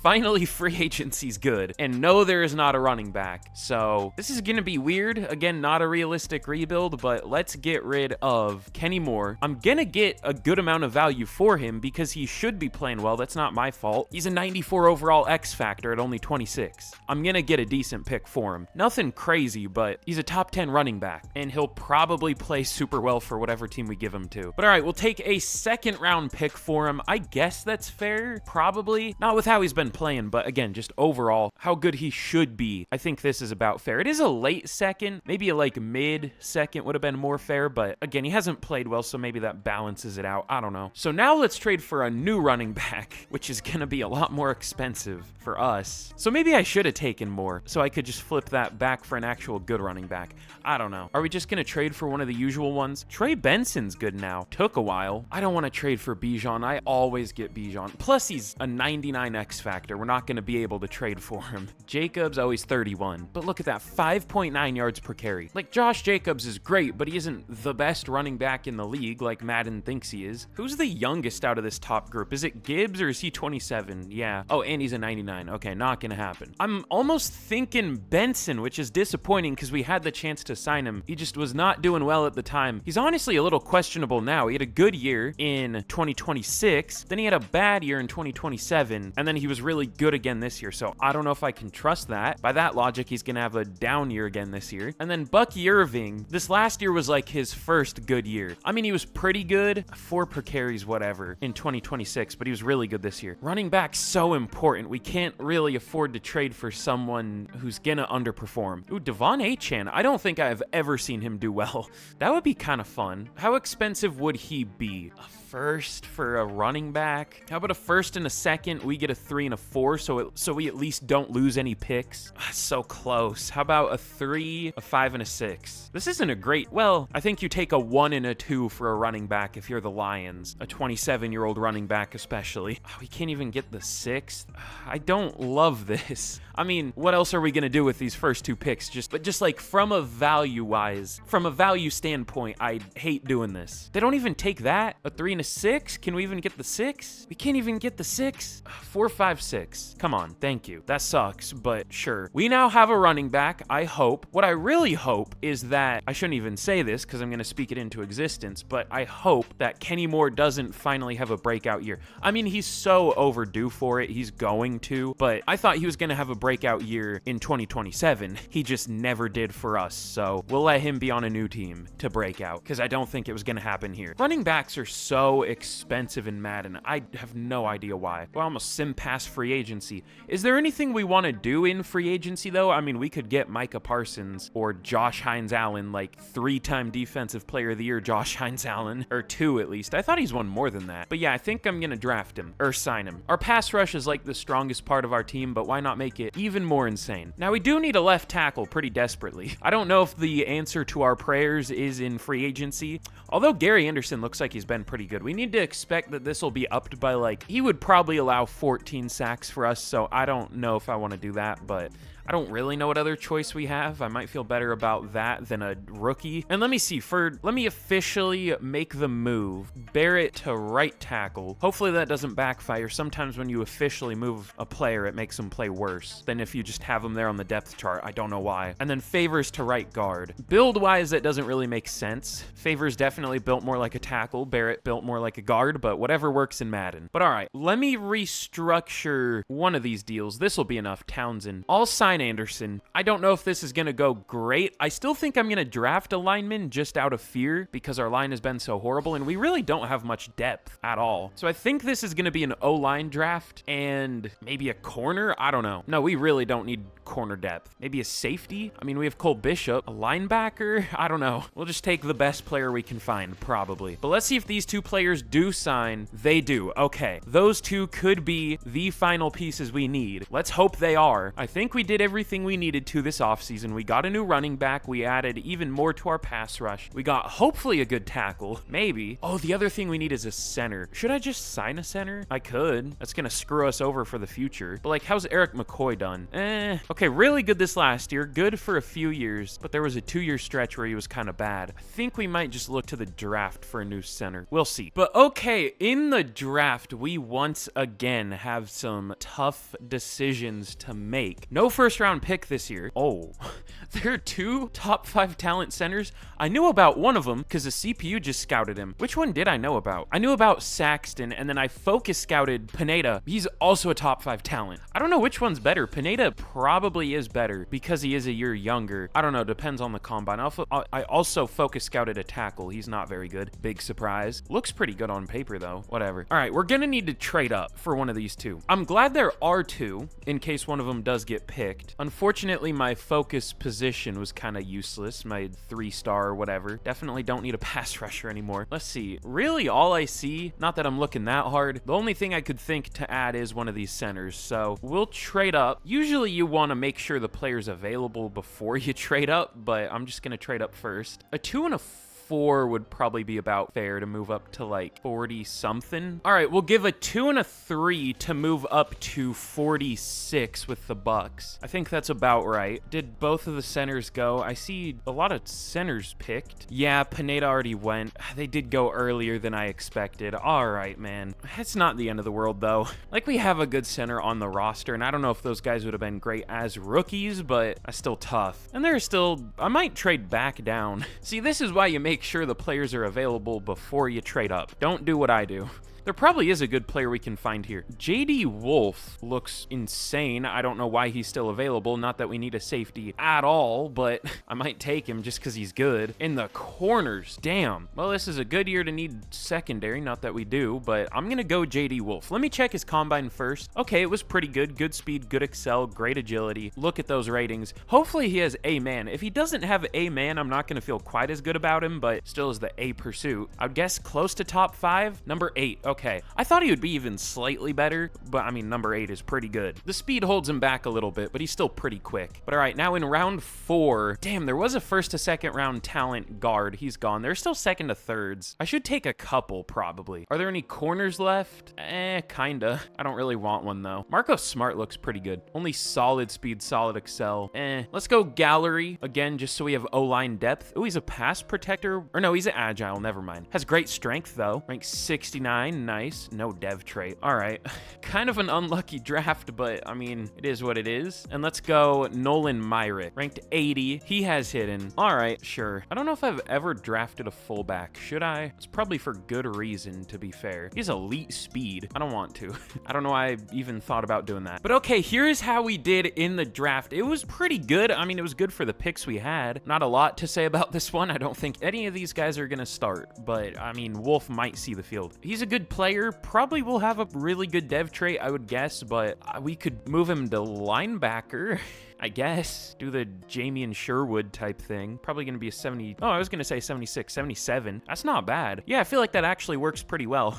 Finally, free agency's good. And no, there is not a running back. So this is going to be weird. Again, not a realistic rebuild, but let's get rid of Kenny Moore. I'm going to get a good amount of value for him because he should be playing well. That's not my fault. He's a 94 overall X factor at only 26. I'm going to get a decent pick for him. Nothing crazy, but he's a top 10 running back, and he'll probably play super well for whatever team we give him to. But all right, we'll take a 2nd round pick for him. I guess that's fair. Probably. Not with how he's been playing, but again, just overall, how good he should be. I think this is about fair. It is a late 2nd, maybe a like mid 2nd would have been more fair, but again, he hasn't played well, so maybe that balances it out. I don't know. So now let's trade for a new running back, which is gonna be a lot more expensive for us. So maybe I should have taken more, so I could just flip that back for an actual good running back. I don't know. Are we just gonna trade for one of the usual ones? Trey Benson's good now. Took a while. I don't want to trade for Bijan. I always get Bijan. Plus, he's a 99 X factor. We're not going to be able to trade for him. Jacobs, always 31. But look at that, 5.9 yards per carry. Like, Josh Jacobs is great, but he isn't the best running back in the league like Madden thinks he is. Who's the youngest out of this top group? Is it Gibbs or is he 27? Yeah. Oh, and he's a 99. Okay, not going to happen. I'm almost thinking Benson, which is disappointing because we had the chance to sign him. He just was not doing well at the time. He's honestly a little questionable now. He had a good year in 2026, then he had a bad year in 2027, and then he was really good again this year. So I don't know if I can trust that. By that logic, he's gonna have a down year again this year. And then Bucky Irving, this last year was like his first good year. I mean, he was pretty good, 4 per carries, whatever, in 2026, but he was really good this year. Running back's so important. We can't really afford to trade for someone who's gonna underperform. Ooh, Devon Achane. I don't think I've ever seen him do well. That would be kind of fun. How expensive would he be? A first for a running back? How about a 1st and a 2nd? We get a 3 and a 4, so we at least don't lose any picks. So close. How about a 3, a 5, and a 6? This isn't a great, well, I think you take a 1 and a 2 for a running back if you're the Lions. A 27-year-old running back especially. Oh, we can't even get the 6th. I don't love this. I mean, what else are we going to do with these first 2 picks? Just like from a value-wise, from a value standpoint, I hate doing this. They don't even take that. A 3 and a 6? Can we even get the 6? We can't even get the 6. 4, 5, 6. Come on, thank you. That sucks, but sure. We now have a running back, I hope. What I really hope is that, I shouldn't even say this because I'm going to speak it into existence, but I hope that Kenny Moore doesn't finally have a breakout year. I mean, he's so overdue for it. He's going to, but I thought he was going to have a breakout year in 2027. He just never did for us, so we'll let him be on a new team to break out because I don't think it was going to happen here. Running backs are so expensive in Madden. I have no idea why. We're almost sim past free agency. Is there anything we want to do in free agency though? I mean, we could get Micah Parsons or Josh Hines-Allen, like 3-time defensive player of the year Josh Hines-Allen, or 2 at least. I thought he's won more than that. But yeah, I think I'm going to draft him or sign him. Our pass rush is like the strongest part of our team, but why not make it even more insane? Now we do need a left tackle pretty desperately. I don't know if the answer to our prayers is in free agency. Although Gary Anderson looks like he's been pretty good, we need to expect that this will be upped by like, he would probably allow 14 sacks for us, so I don't know if I want to do that, but I don't really know what other choice we have. I might feel better about that than a rookie. And let me see, let me officially make the move. Barrett to right tackle. Hopefully that doesn't backfire. Sometimes when you officially move a player, it makes them play worse than if you just have them there on the depth chart. I don't know why. And then Favors to right guard. Build-wise, that doesn't really make sense. Favors definitely built more like a tackle. Barrett built more like a guard, but whatever works in Madden. But all right, let me restructure one of these deals. This will be enough. Townsend. I'll sign Anderson. I don't know if this is going to go great. I still think I'm going to draft a lineman just out of fear because our line has been so horrible and we really don't have much depth at all. So I think this is going to be an O-line draft and maybe a corner. I don't know. No, we really don't need corner depth. Maybe a safety. I mean, we have Cole Bishop, a linebacker. I don't know. We'll just take the best player we can find, probably. But let's see if these two players do sign. They do. Okay. Those two could be the final pieces we need. Let's hope they are. I think we did everything we needed to this offseason. We got a new running back. We added even more to our pass rush. We got hopefully a good tackle. Maybe. Oh, the other thing we need is a center. Should I just sign a center? I could. That's gonna screw us over for the future. But like, how's Eric McCoy done? Okay, really good this last year. Good for a few years, but there was a 2-year stretch where he was kind of bad. I think we might just look to the draft for a new center. We'll see. But okay, in the draft, we once again have some tough decisions to make. No first-round pick this year. Oh, there are 2 top 5 talent centers. I knew about one of them because the CPU just scouted him. Which one did I know about? I knew about Saxton, and then I focus scouted Pineda. He's also a top 5 talent. I don't know which one's better. Pineda probably is better because he is a year younger. I don't know. Depends on the combine. I also focus scouted a tackle. He's not very good. Big surprise. Looks pretty good on paper, though. Whatever. All right, we're going to need to trade up for one of these 2. I'm glad there are 2 in case one of them does get picked. Unfortunately, my focus position was kind of useless. My 3-star or whatever. Definitely don't need a pass rusher anymore. Let's see. Really, all I see, not that I'm looking that hard, the only thing I could think to add is one of these centers. So we'll trade up. Usually you want to make sure the player's available before you trade up, but I'm just going to trade up first. A 2 and a 4 would probably be about fair to move up to like 40 something. All right, we'll give a 2 and a 3 to move up to 46 with the Bucks. I think that's about right. Did both of the centers go? I see a lot of centers picked. Yeah, Pineda already went. They did go earlier than I expected. All right, man. It's not the end of the world though. Like, we have a good center on the roster, and I don't know if those guys would have been great as rookies, but that's still tough. And they're still, I might trade back down. See, this is why you make sure the players are available before you trade up. Don't do what I do. There probably is a good player we can find here. JD Wolf looks insane. I don't know why he's still available. Not that we need a safety at all, but I might take him just because he's good. In the corners, damn. Well, this is a good year to need secondary. Not that we do, but I'm going to go JD Wolf. Let me check his combine first. Okay, it was pretty good. Good speed, good excel, great agility. Look at those ratings. Hopefully he has A-man. If he doesn't have A-man, I'm not going to feel quite as good about him, but still is the A pursuit. I would guess close to top 5. Number 8. Okay. I thought he would be even slightly better, but I mean, number 8 is pretty good. The speed holds him back a little bit, but he's still pretty quick. But all right, now in round 4, damn, there was a first to second round talent guard. He's gone. There's still second to thirds. I should take a couple, probably. Are there any corners left? Kinda. I don't really want one, though. Marco Smart looks pretty good. Only solid speed, solid excel. Let's go gallery again, just so we have O-line depth. Oh, he's a pass protector. Or no, he's an agile. Never mind. Has great strength, though. Rank 69. nice. No dev trait. All right. Kind of an unlucky draft, but I mean, it is what it is. And let's go Nolan Myrick. Ranked 80. He has hidden. All right, sure. I don't know if I've ever drafted a fullback. Should I? It's probably for good reason, to be fair. He's elite speed. I don't want to. I don't know why I even thought about doing that. But okay, here's how we did in the draft. It was pretty good. I mean, it was good for the picks we had. Not a lot to say about this one. I don't think any of these guys are gonna start, but I mean, Wolf might see the field. He's a good player. Probably will have a really good dev trait, I would guess, but we could move him to linebacker. I guess. Do the Jamie Sherwood type thing. Probably going to be a 70. Oh, I was going to say 76, 77. That's not bad. Yeah, I feel like that actually works pretty well.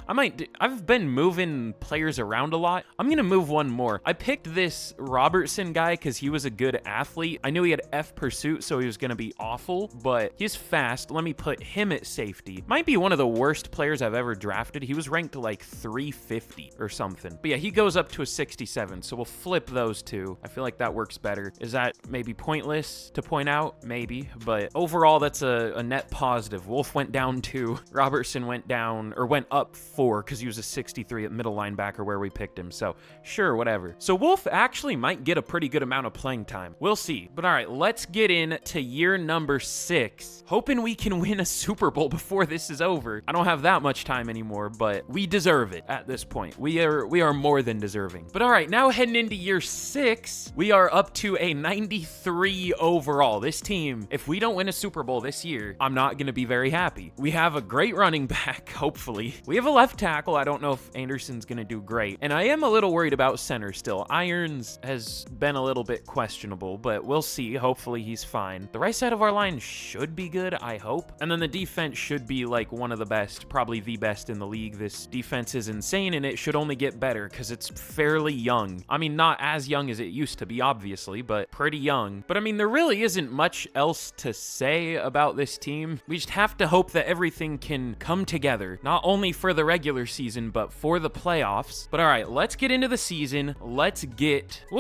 I've been moving players around a lot. I'm going to move one more. I picked this Robertson guy because he was a good athlete. I knew he had F pursuit, so he was going to be awful, but he's fast. Let me put him at safety. Might be one of the worst players I've ever drafted. He was ranked like 350 or something. But yeah, he goes up to a 67, so we'll flip those two. I feel like that works better. Is that maybe pointless to point out? Maybe, but overall, that's a net positive. Wolf went down 2. Robertson went down, or went up 4, because he was a 63 at middle linebacker where we picked him, so sure, whatever. So Wolf actually might get a pretty good amount of playing time. We'll see. But all right, let's get into year number 6. Hoping we can win a Super Bowl before this is over. I don't have that much time anymore, but we deserve it at this point. We are more than deserving. But all right, now heading into year 6, we are up to a 93 overall. This team, if we don't win a Super Bowl this year, I'm not going to be very happy. We have a great running back, hopefully. We have a left tackle. I don't know if Anderson's going to do great. And I am a little worried about center still. Irons has been a little bit questionable, but we'll see. Hopefully he's fine. The right side of our line should be good, I hope. And then the defense should be like one of the best, probably the best in the league. This defense is insane, and it should only get better because it's fairly young. I mean, not as young as it used to be, obviously, but pretty young. But I mean, there really isn't much else to say about this team. We just have to hope that everything can come together, not only for the regular season, but for the playoffs. But all right, let's get into the season. We'll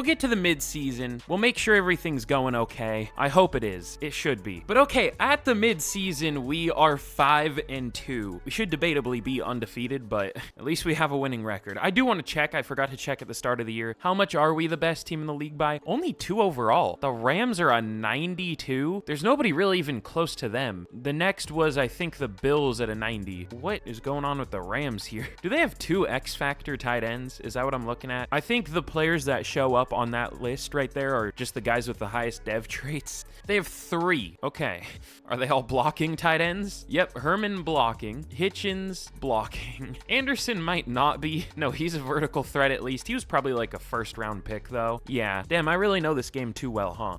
get to the mid-season. We'll make sure everything's going okay. I hope it is. It should be. But okay, at the mid-season, we are 5-2. We should debatably be undefeated, but at least we have a winning record. I do want to check. I forgot to check at the start of the year. How much are we the best team in the league by? Only 2 overall. The Rams are a 92. There's nobody really even close to them. The next was, I think, the Bills at a 90. What is going on with the Rams here? Do they have 2 X-Factor tight ends? Is that what I'm looking at? I think the players that show up on that list right there are just the guys with the highest dev traits. They have 3. Okay. Are they all blocking tight ends? Yep. Herman blocking. Hitchens blocking. Anderson might not be. No, he's a vertical threat at least. He was probably like a first-round pick, though. Yeah. Damn, I really know this game too well, huh?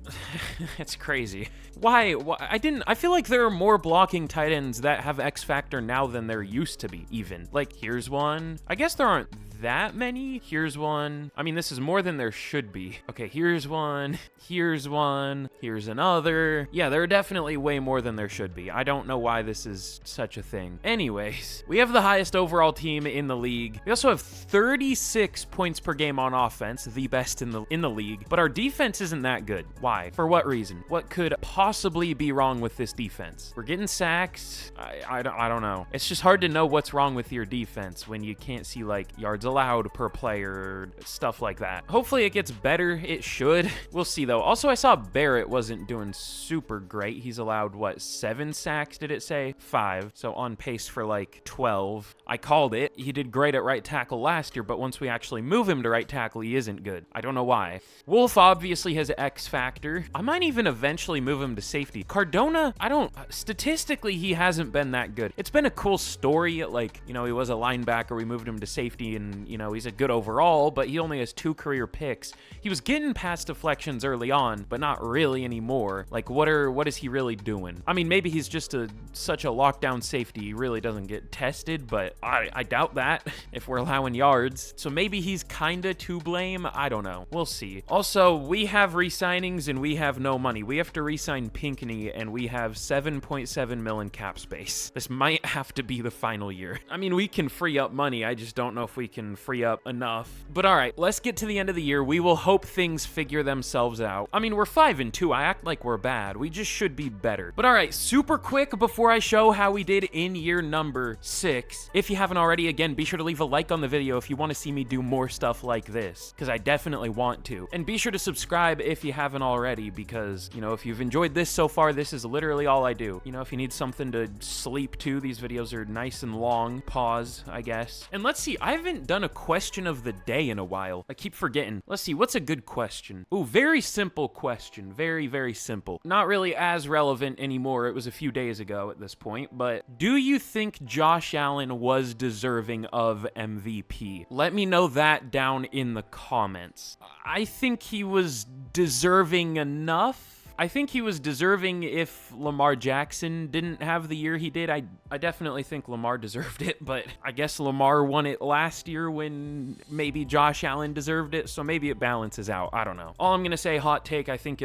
It's crazy. Why? I feel like there are more blocking tight ends that have X Factor now than there used to be, even. Like, here's one. I guess there aren't that many. Here's one. I mean, this is more than there should be. Okay, here's one. Here's one. Here's another. Yeah, there are definitely way more than there should be. I don't know why this is such a thing. Anyways, we have the highest overall team in the league. We also have 36 points per game on offense, the best in the league, but our defense isn't that good. Why? For what reason? What could possibly be wrong with this defense? We're getting sacks. I don't know. It's just hard to know what's wrong with your defense when you can't see like yards allowed per player, stuff like that. Hopefully it gets better. It should. We'll see though. Also, I saw Barrett wasn't doing super great. He's allowed, what, 7 sacks, did it say? 5. So on pace for like 12. I called it. He did great at right tackle last year, but once we actually move him to right tackle, he isn't good. I don't know why. Wolf obviously has X Factor. I might even eventually move him to safety. Cardona, statistically, he hasn't been that good. It's been a cool story. Like, you know, he was a linebacker. We moved him to safety and, you know, he's a good overall, but he only has 2 career picks. He was getting pass deflections early on, but not really anymore. Like, what is he really doing? I mean, maybe he's just such a lockdown safety. He really doesn't get tested, but I doubt that if we're allowing yards. So maybe he's kind of to blame. I don't know. We'll see. Also, we have re-signings and we have no money. We have to re-sign Pinckney and we have 7.7 mil in cap space. This might have to be the final year. I mean, we can free up money. I just don't know if we can free up enough. But all right, let's get to the end of the year. We will hope things figure themselves out. I mean, we're 5-2. I act like we're bad. We just should be better. But all right, super quick before I show how we did in year number 6. If you haven't already, again, be sure to leave a like on the video if you want to see me do more stuff like this, because I definitely want to. And be sure to subscribe if you haven't already, because, you know, if you've enjoyed this so far, this is literally all I do. You know, if you need something to sleep to, these videos are nice and long. Pause, I guess. And let's see, I haven't done a question of the day in a while. I keep forgetting. Let's see, what's a good question? Ooh, very simple question. Very, very simple. Not really as relevant anymore. It was a few days ago at this point, but do you think Josh Allen was deserving of MVP? Let me know that down in the comments. I think he was deserving enough. I think he was deserving if Lamar Jackson didn't have the year he did. I definitely think Lamar deserved it, but I guess Lamar won it last year when maybe Josh Allen deserved it, so maybe it balances out. I don't know. All I'm gonna say, hot take, I think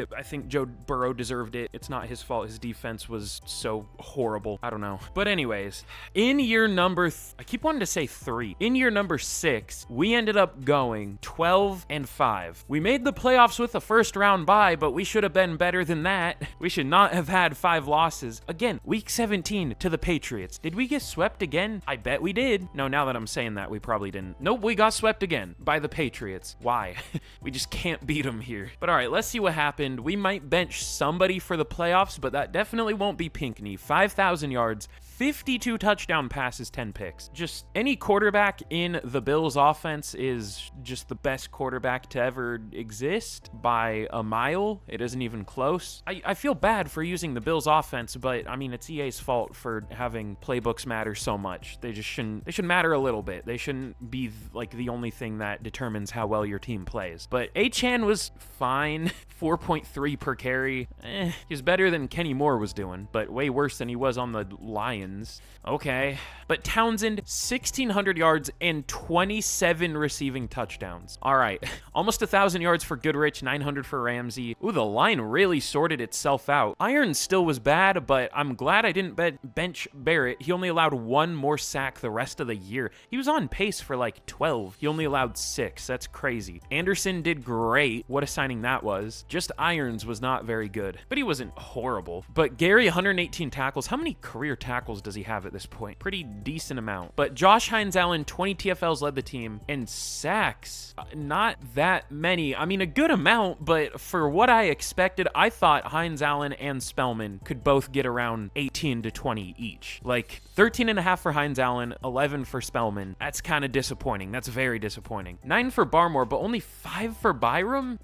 Joe Burrow deserved it. It's not his fault. His defense was so horrible. I don't know. But anyways, in year number, I keep wanting to say 3. In year number 6, we ended up going 12-5. We made the playoffs with a first round bye, but we should have been better than that. We should not have had 5 losses. Again, week 17 to the Patriots. Did we get swept again? I bet we did. No, now that I'm saying that, we probably didn't. Nope, we got swept again by the Patriots. Why? We just can't beat them here. But all right, let's see what happened. We might bench somebody for the playoffs, but that definitely won't be Pinckney. 5,000 yards. 52 touchdown passes, 10 picks. Just any quarterback in the Bills offense is just the best quarterback to ever exist by a mile. It isn't even close. I feel bad for using the Bills offense, but I mean, it's EA's fault for having playbooks matter so much. They should matter a little bit. They shouldn't be like the only thing that determines how well your team plays. But Achane was fine. 4.3 per carry. He's better than Kenny Moore was doing, but way worse than he was on the Lions. Okay. But Townsend, 1,600 yards and 27 receiving touchdowns. All right. Almost 1,000 yards for Goodrich, 900 for Ramsey. Ooh, the line really sorted itself out. Irons still was bad, but I'm glad I didn't bench Barrett. He only allowed 1 more sack the rest of the year. He was on pace for like 12. He only allowed 6. That's crazy. Anderson did great. What a signing that was. Just Irons was not very good, but he wasn't horrible. But Gary, 118 tackles. How many career tackles does he have at this point? Pretty decent amount. But Josh Hines-Allen, 20 TFLs led the team, and sacks, not that many. I mean, a good amount, but for what I expected, I thought Hines-Allen and Spellman could both get around 18 to 20 each. Like 13.5 for Hines-Allen, 11 for Spellman. That's kind of disappointing. That's very disappointing. 9 for Barmore, but only 5 for Byram?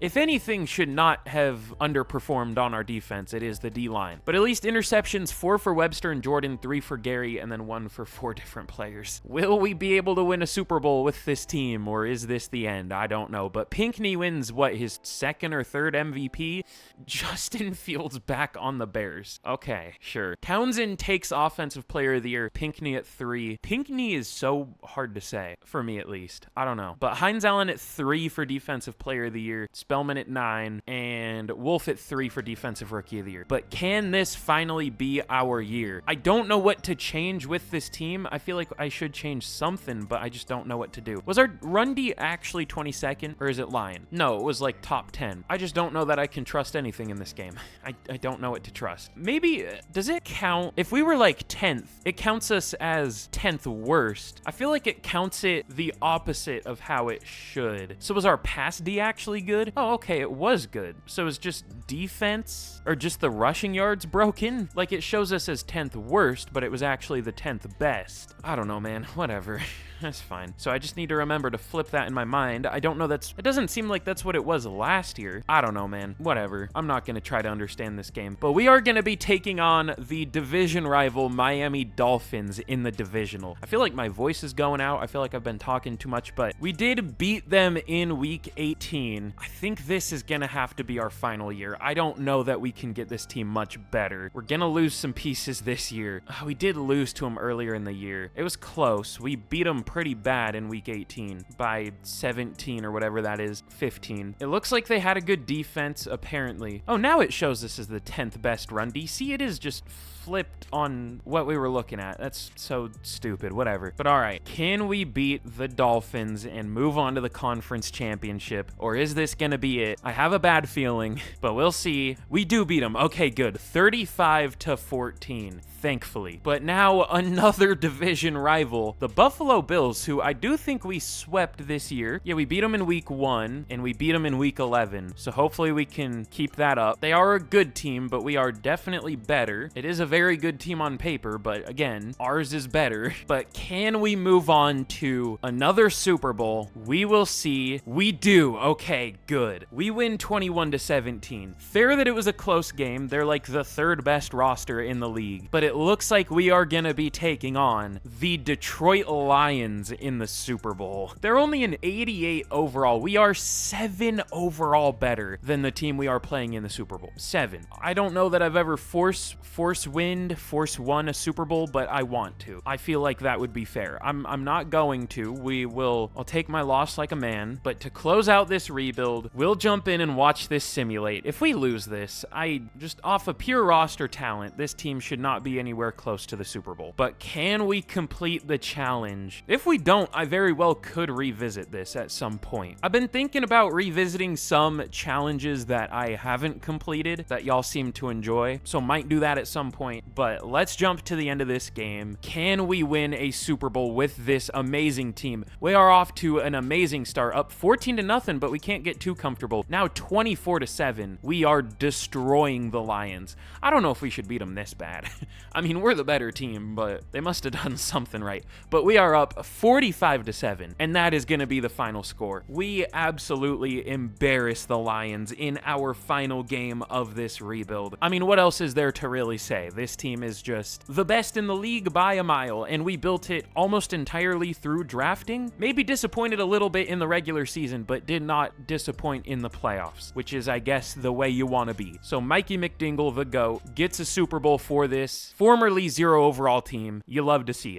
If anything should not have underperformed on our defense, it is the D-line. But at least interceptions, 4 for Webster and Jordan, 3 for Gary, and then 1 for 4 different players. Will we be able to win a Super Bowl with this team, or is this the end? I don't know. But Pinckney wins, what, his 2nd or 3rd MVP? Justin Fields back on the Bears. Okay, sure. Townsend takes Offensive Player of the Year. Pinckney at 3. Pinckney is so hard to say, for me at least. I don't know. But Hines-Allen at 3 for Defensive Player of the Year. Spellman at 9. And Wolf at 3 for Defensive Rookie of the Year. But can this finally be our year? I don't know what to change with this team. I feel like I should change something, but I just don't know what to do. Was our run D actually 22nd, or is it lying? No, it was like top 10. I just don't know that I can trust anything in this game. I don't know what to trust. Maybe, does it count? If we were like 10th, it counts us as 10th worst. I feel like it counts it the opposite of how it should. So was our pass D actually good? Oh, okay, it was good. So is just defense, or just the rushing yards broken? Like it shows us as 10th worst, but it was actually the 10th best. I don't know, man. Whatever. That's fine. So I just need to remember to flip that in my mind. I don't know, it doesn't seem like that's what it was last year. I don't know, man. Whatever. I'm not going to try to understand this game. But we are going to be taking on the division rival Miami Dolphins in the divisional. I feel like my voice is going out. I feel like I've been talking too much, but we did beat them in week 18. I think this is going to have to be our final year. I don't know that we can get this team much better. We're going to lose some pieces this year. We did lose to them earlier in the year. It was close. We beat them pretty bad in week 18 by 17 or whatever that is, 15. It looks like they had a good defense, apparently. Oh, now it shows this as the 10th best run DC. It is just flipped on what we were looking at. That's so stupid, whatever. But all right, can we beat the Dolphins and move on to the conference championship? Or is this gonna be it? I have a bad feeling, but we'll see. We do beat them. Okay, good. 35-14, thankfully. But now another division rival, the Buffalo Bills, who I do think we swept this year. Yeah, we beat them in week 1 and we beat them in week 11. So hopefully we can keep that up. They are a good team, but we are definitely better. It is a very good team on paper, but again, ours is better. But can we move on to another Super Bowl? We will see. We do. Okay, good. We win 21-17. Fair that it was a close game. They're like the 3rd best roster in the league, but it looks like we are gonna be taking on the Detroit Lions in the Super Bowl. They're only an 88 overall. We are 7 overall better than the team we are playing in the Super Bowl. 7. I don't know that I've ever force won a Super Bowl, but I want to. I feel like that would be fair. I'm not going to. I'll take my loss like a man, but to close out this rebuild, we'll jump in and watch this simulate. If we lose this, just off of pure roster talent, this team should not be anywhere close to the Super Bowl. But can we complete the challenge? If we don't, I very well could revisit this at some point. I've been thinking about revisiting some challenges that I haven't completed that y'all seem to enjoy, so might do that at some point. But let's jump to the end of this game. Can we win a Super Bowl with this amazing team? We are off to an amazing start, up 14-0, but we can't get too comfortable. Now 24-7. We are destroying the Lions. I don't know if we should beat them this bad. I mean, we're the better team, but they must have done something right. But we are up 45-7, and that is going to be the final score. We absolutely embarrassed the Lions in our final game of this rebuild. I mean, what else is there to really say? This team is just the best in the league by a mile, and we built it almost entirely through drafting. Maybe disappointed a little bit in the regular season, but did not disappoint in the playoffs, which is, I guess, the way you want to be. So Mikey McDingle, the GOAT, gets a Super Bowl for this formerly 0 overall team. You love to see it.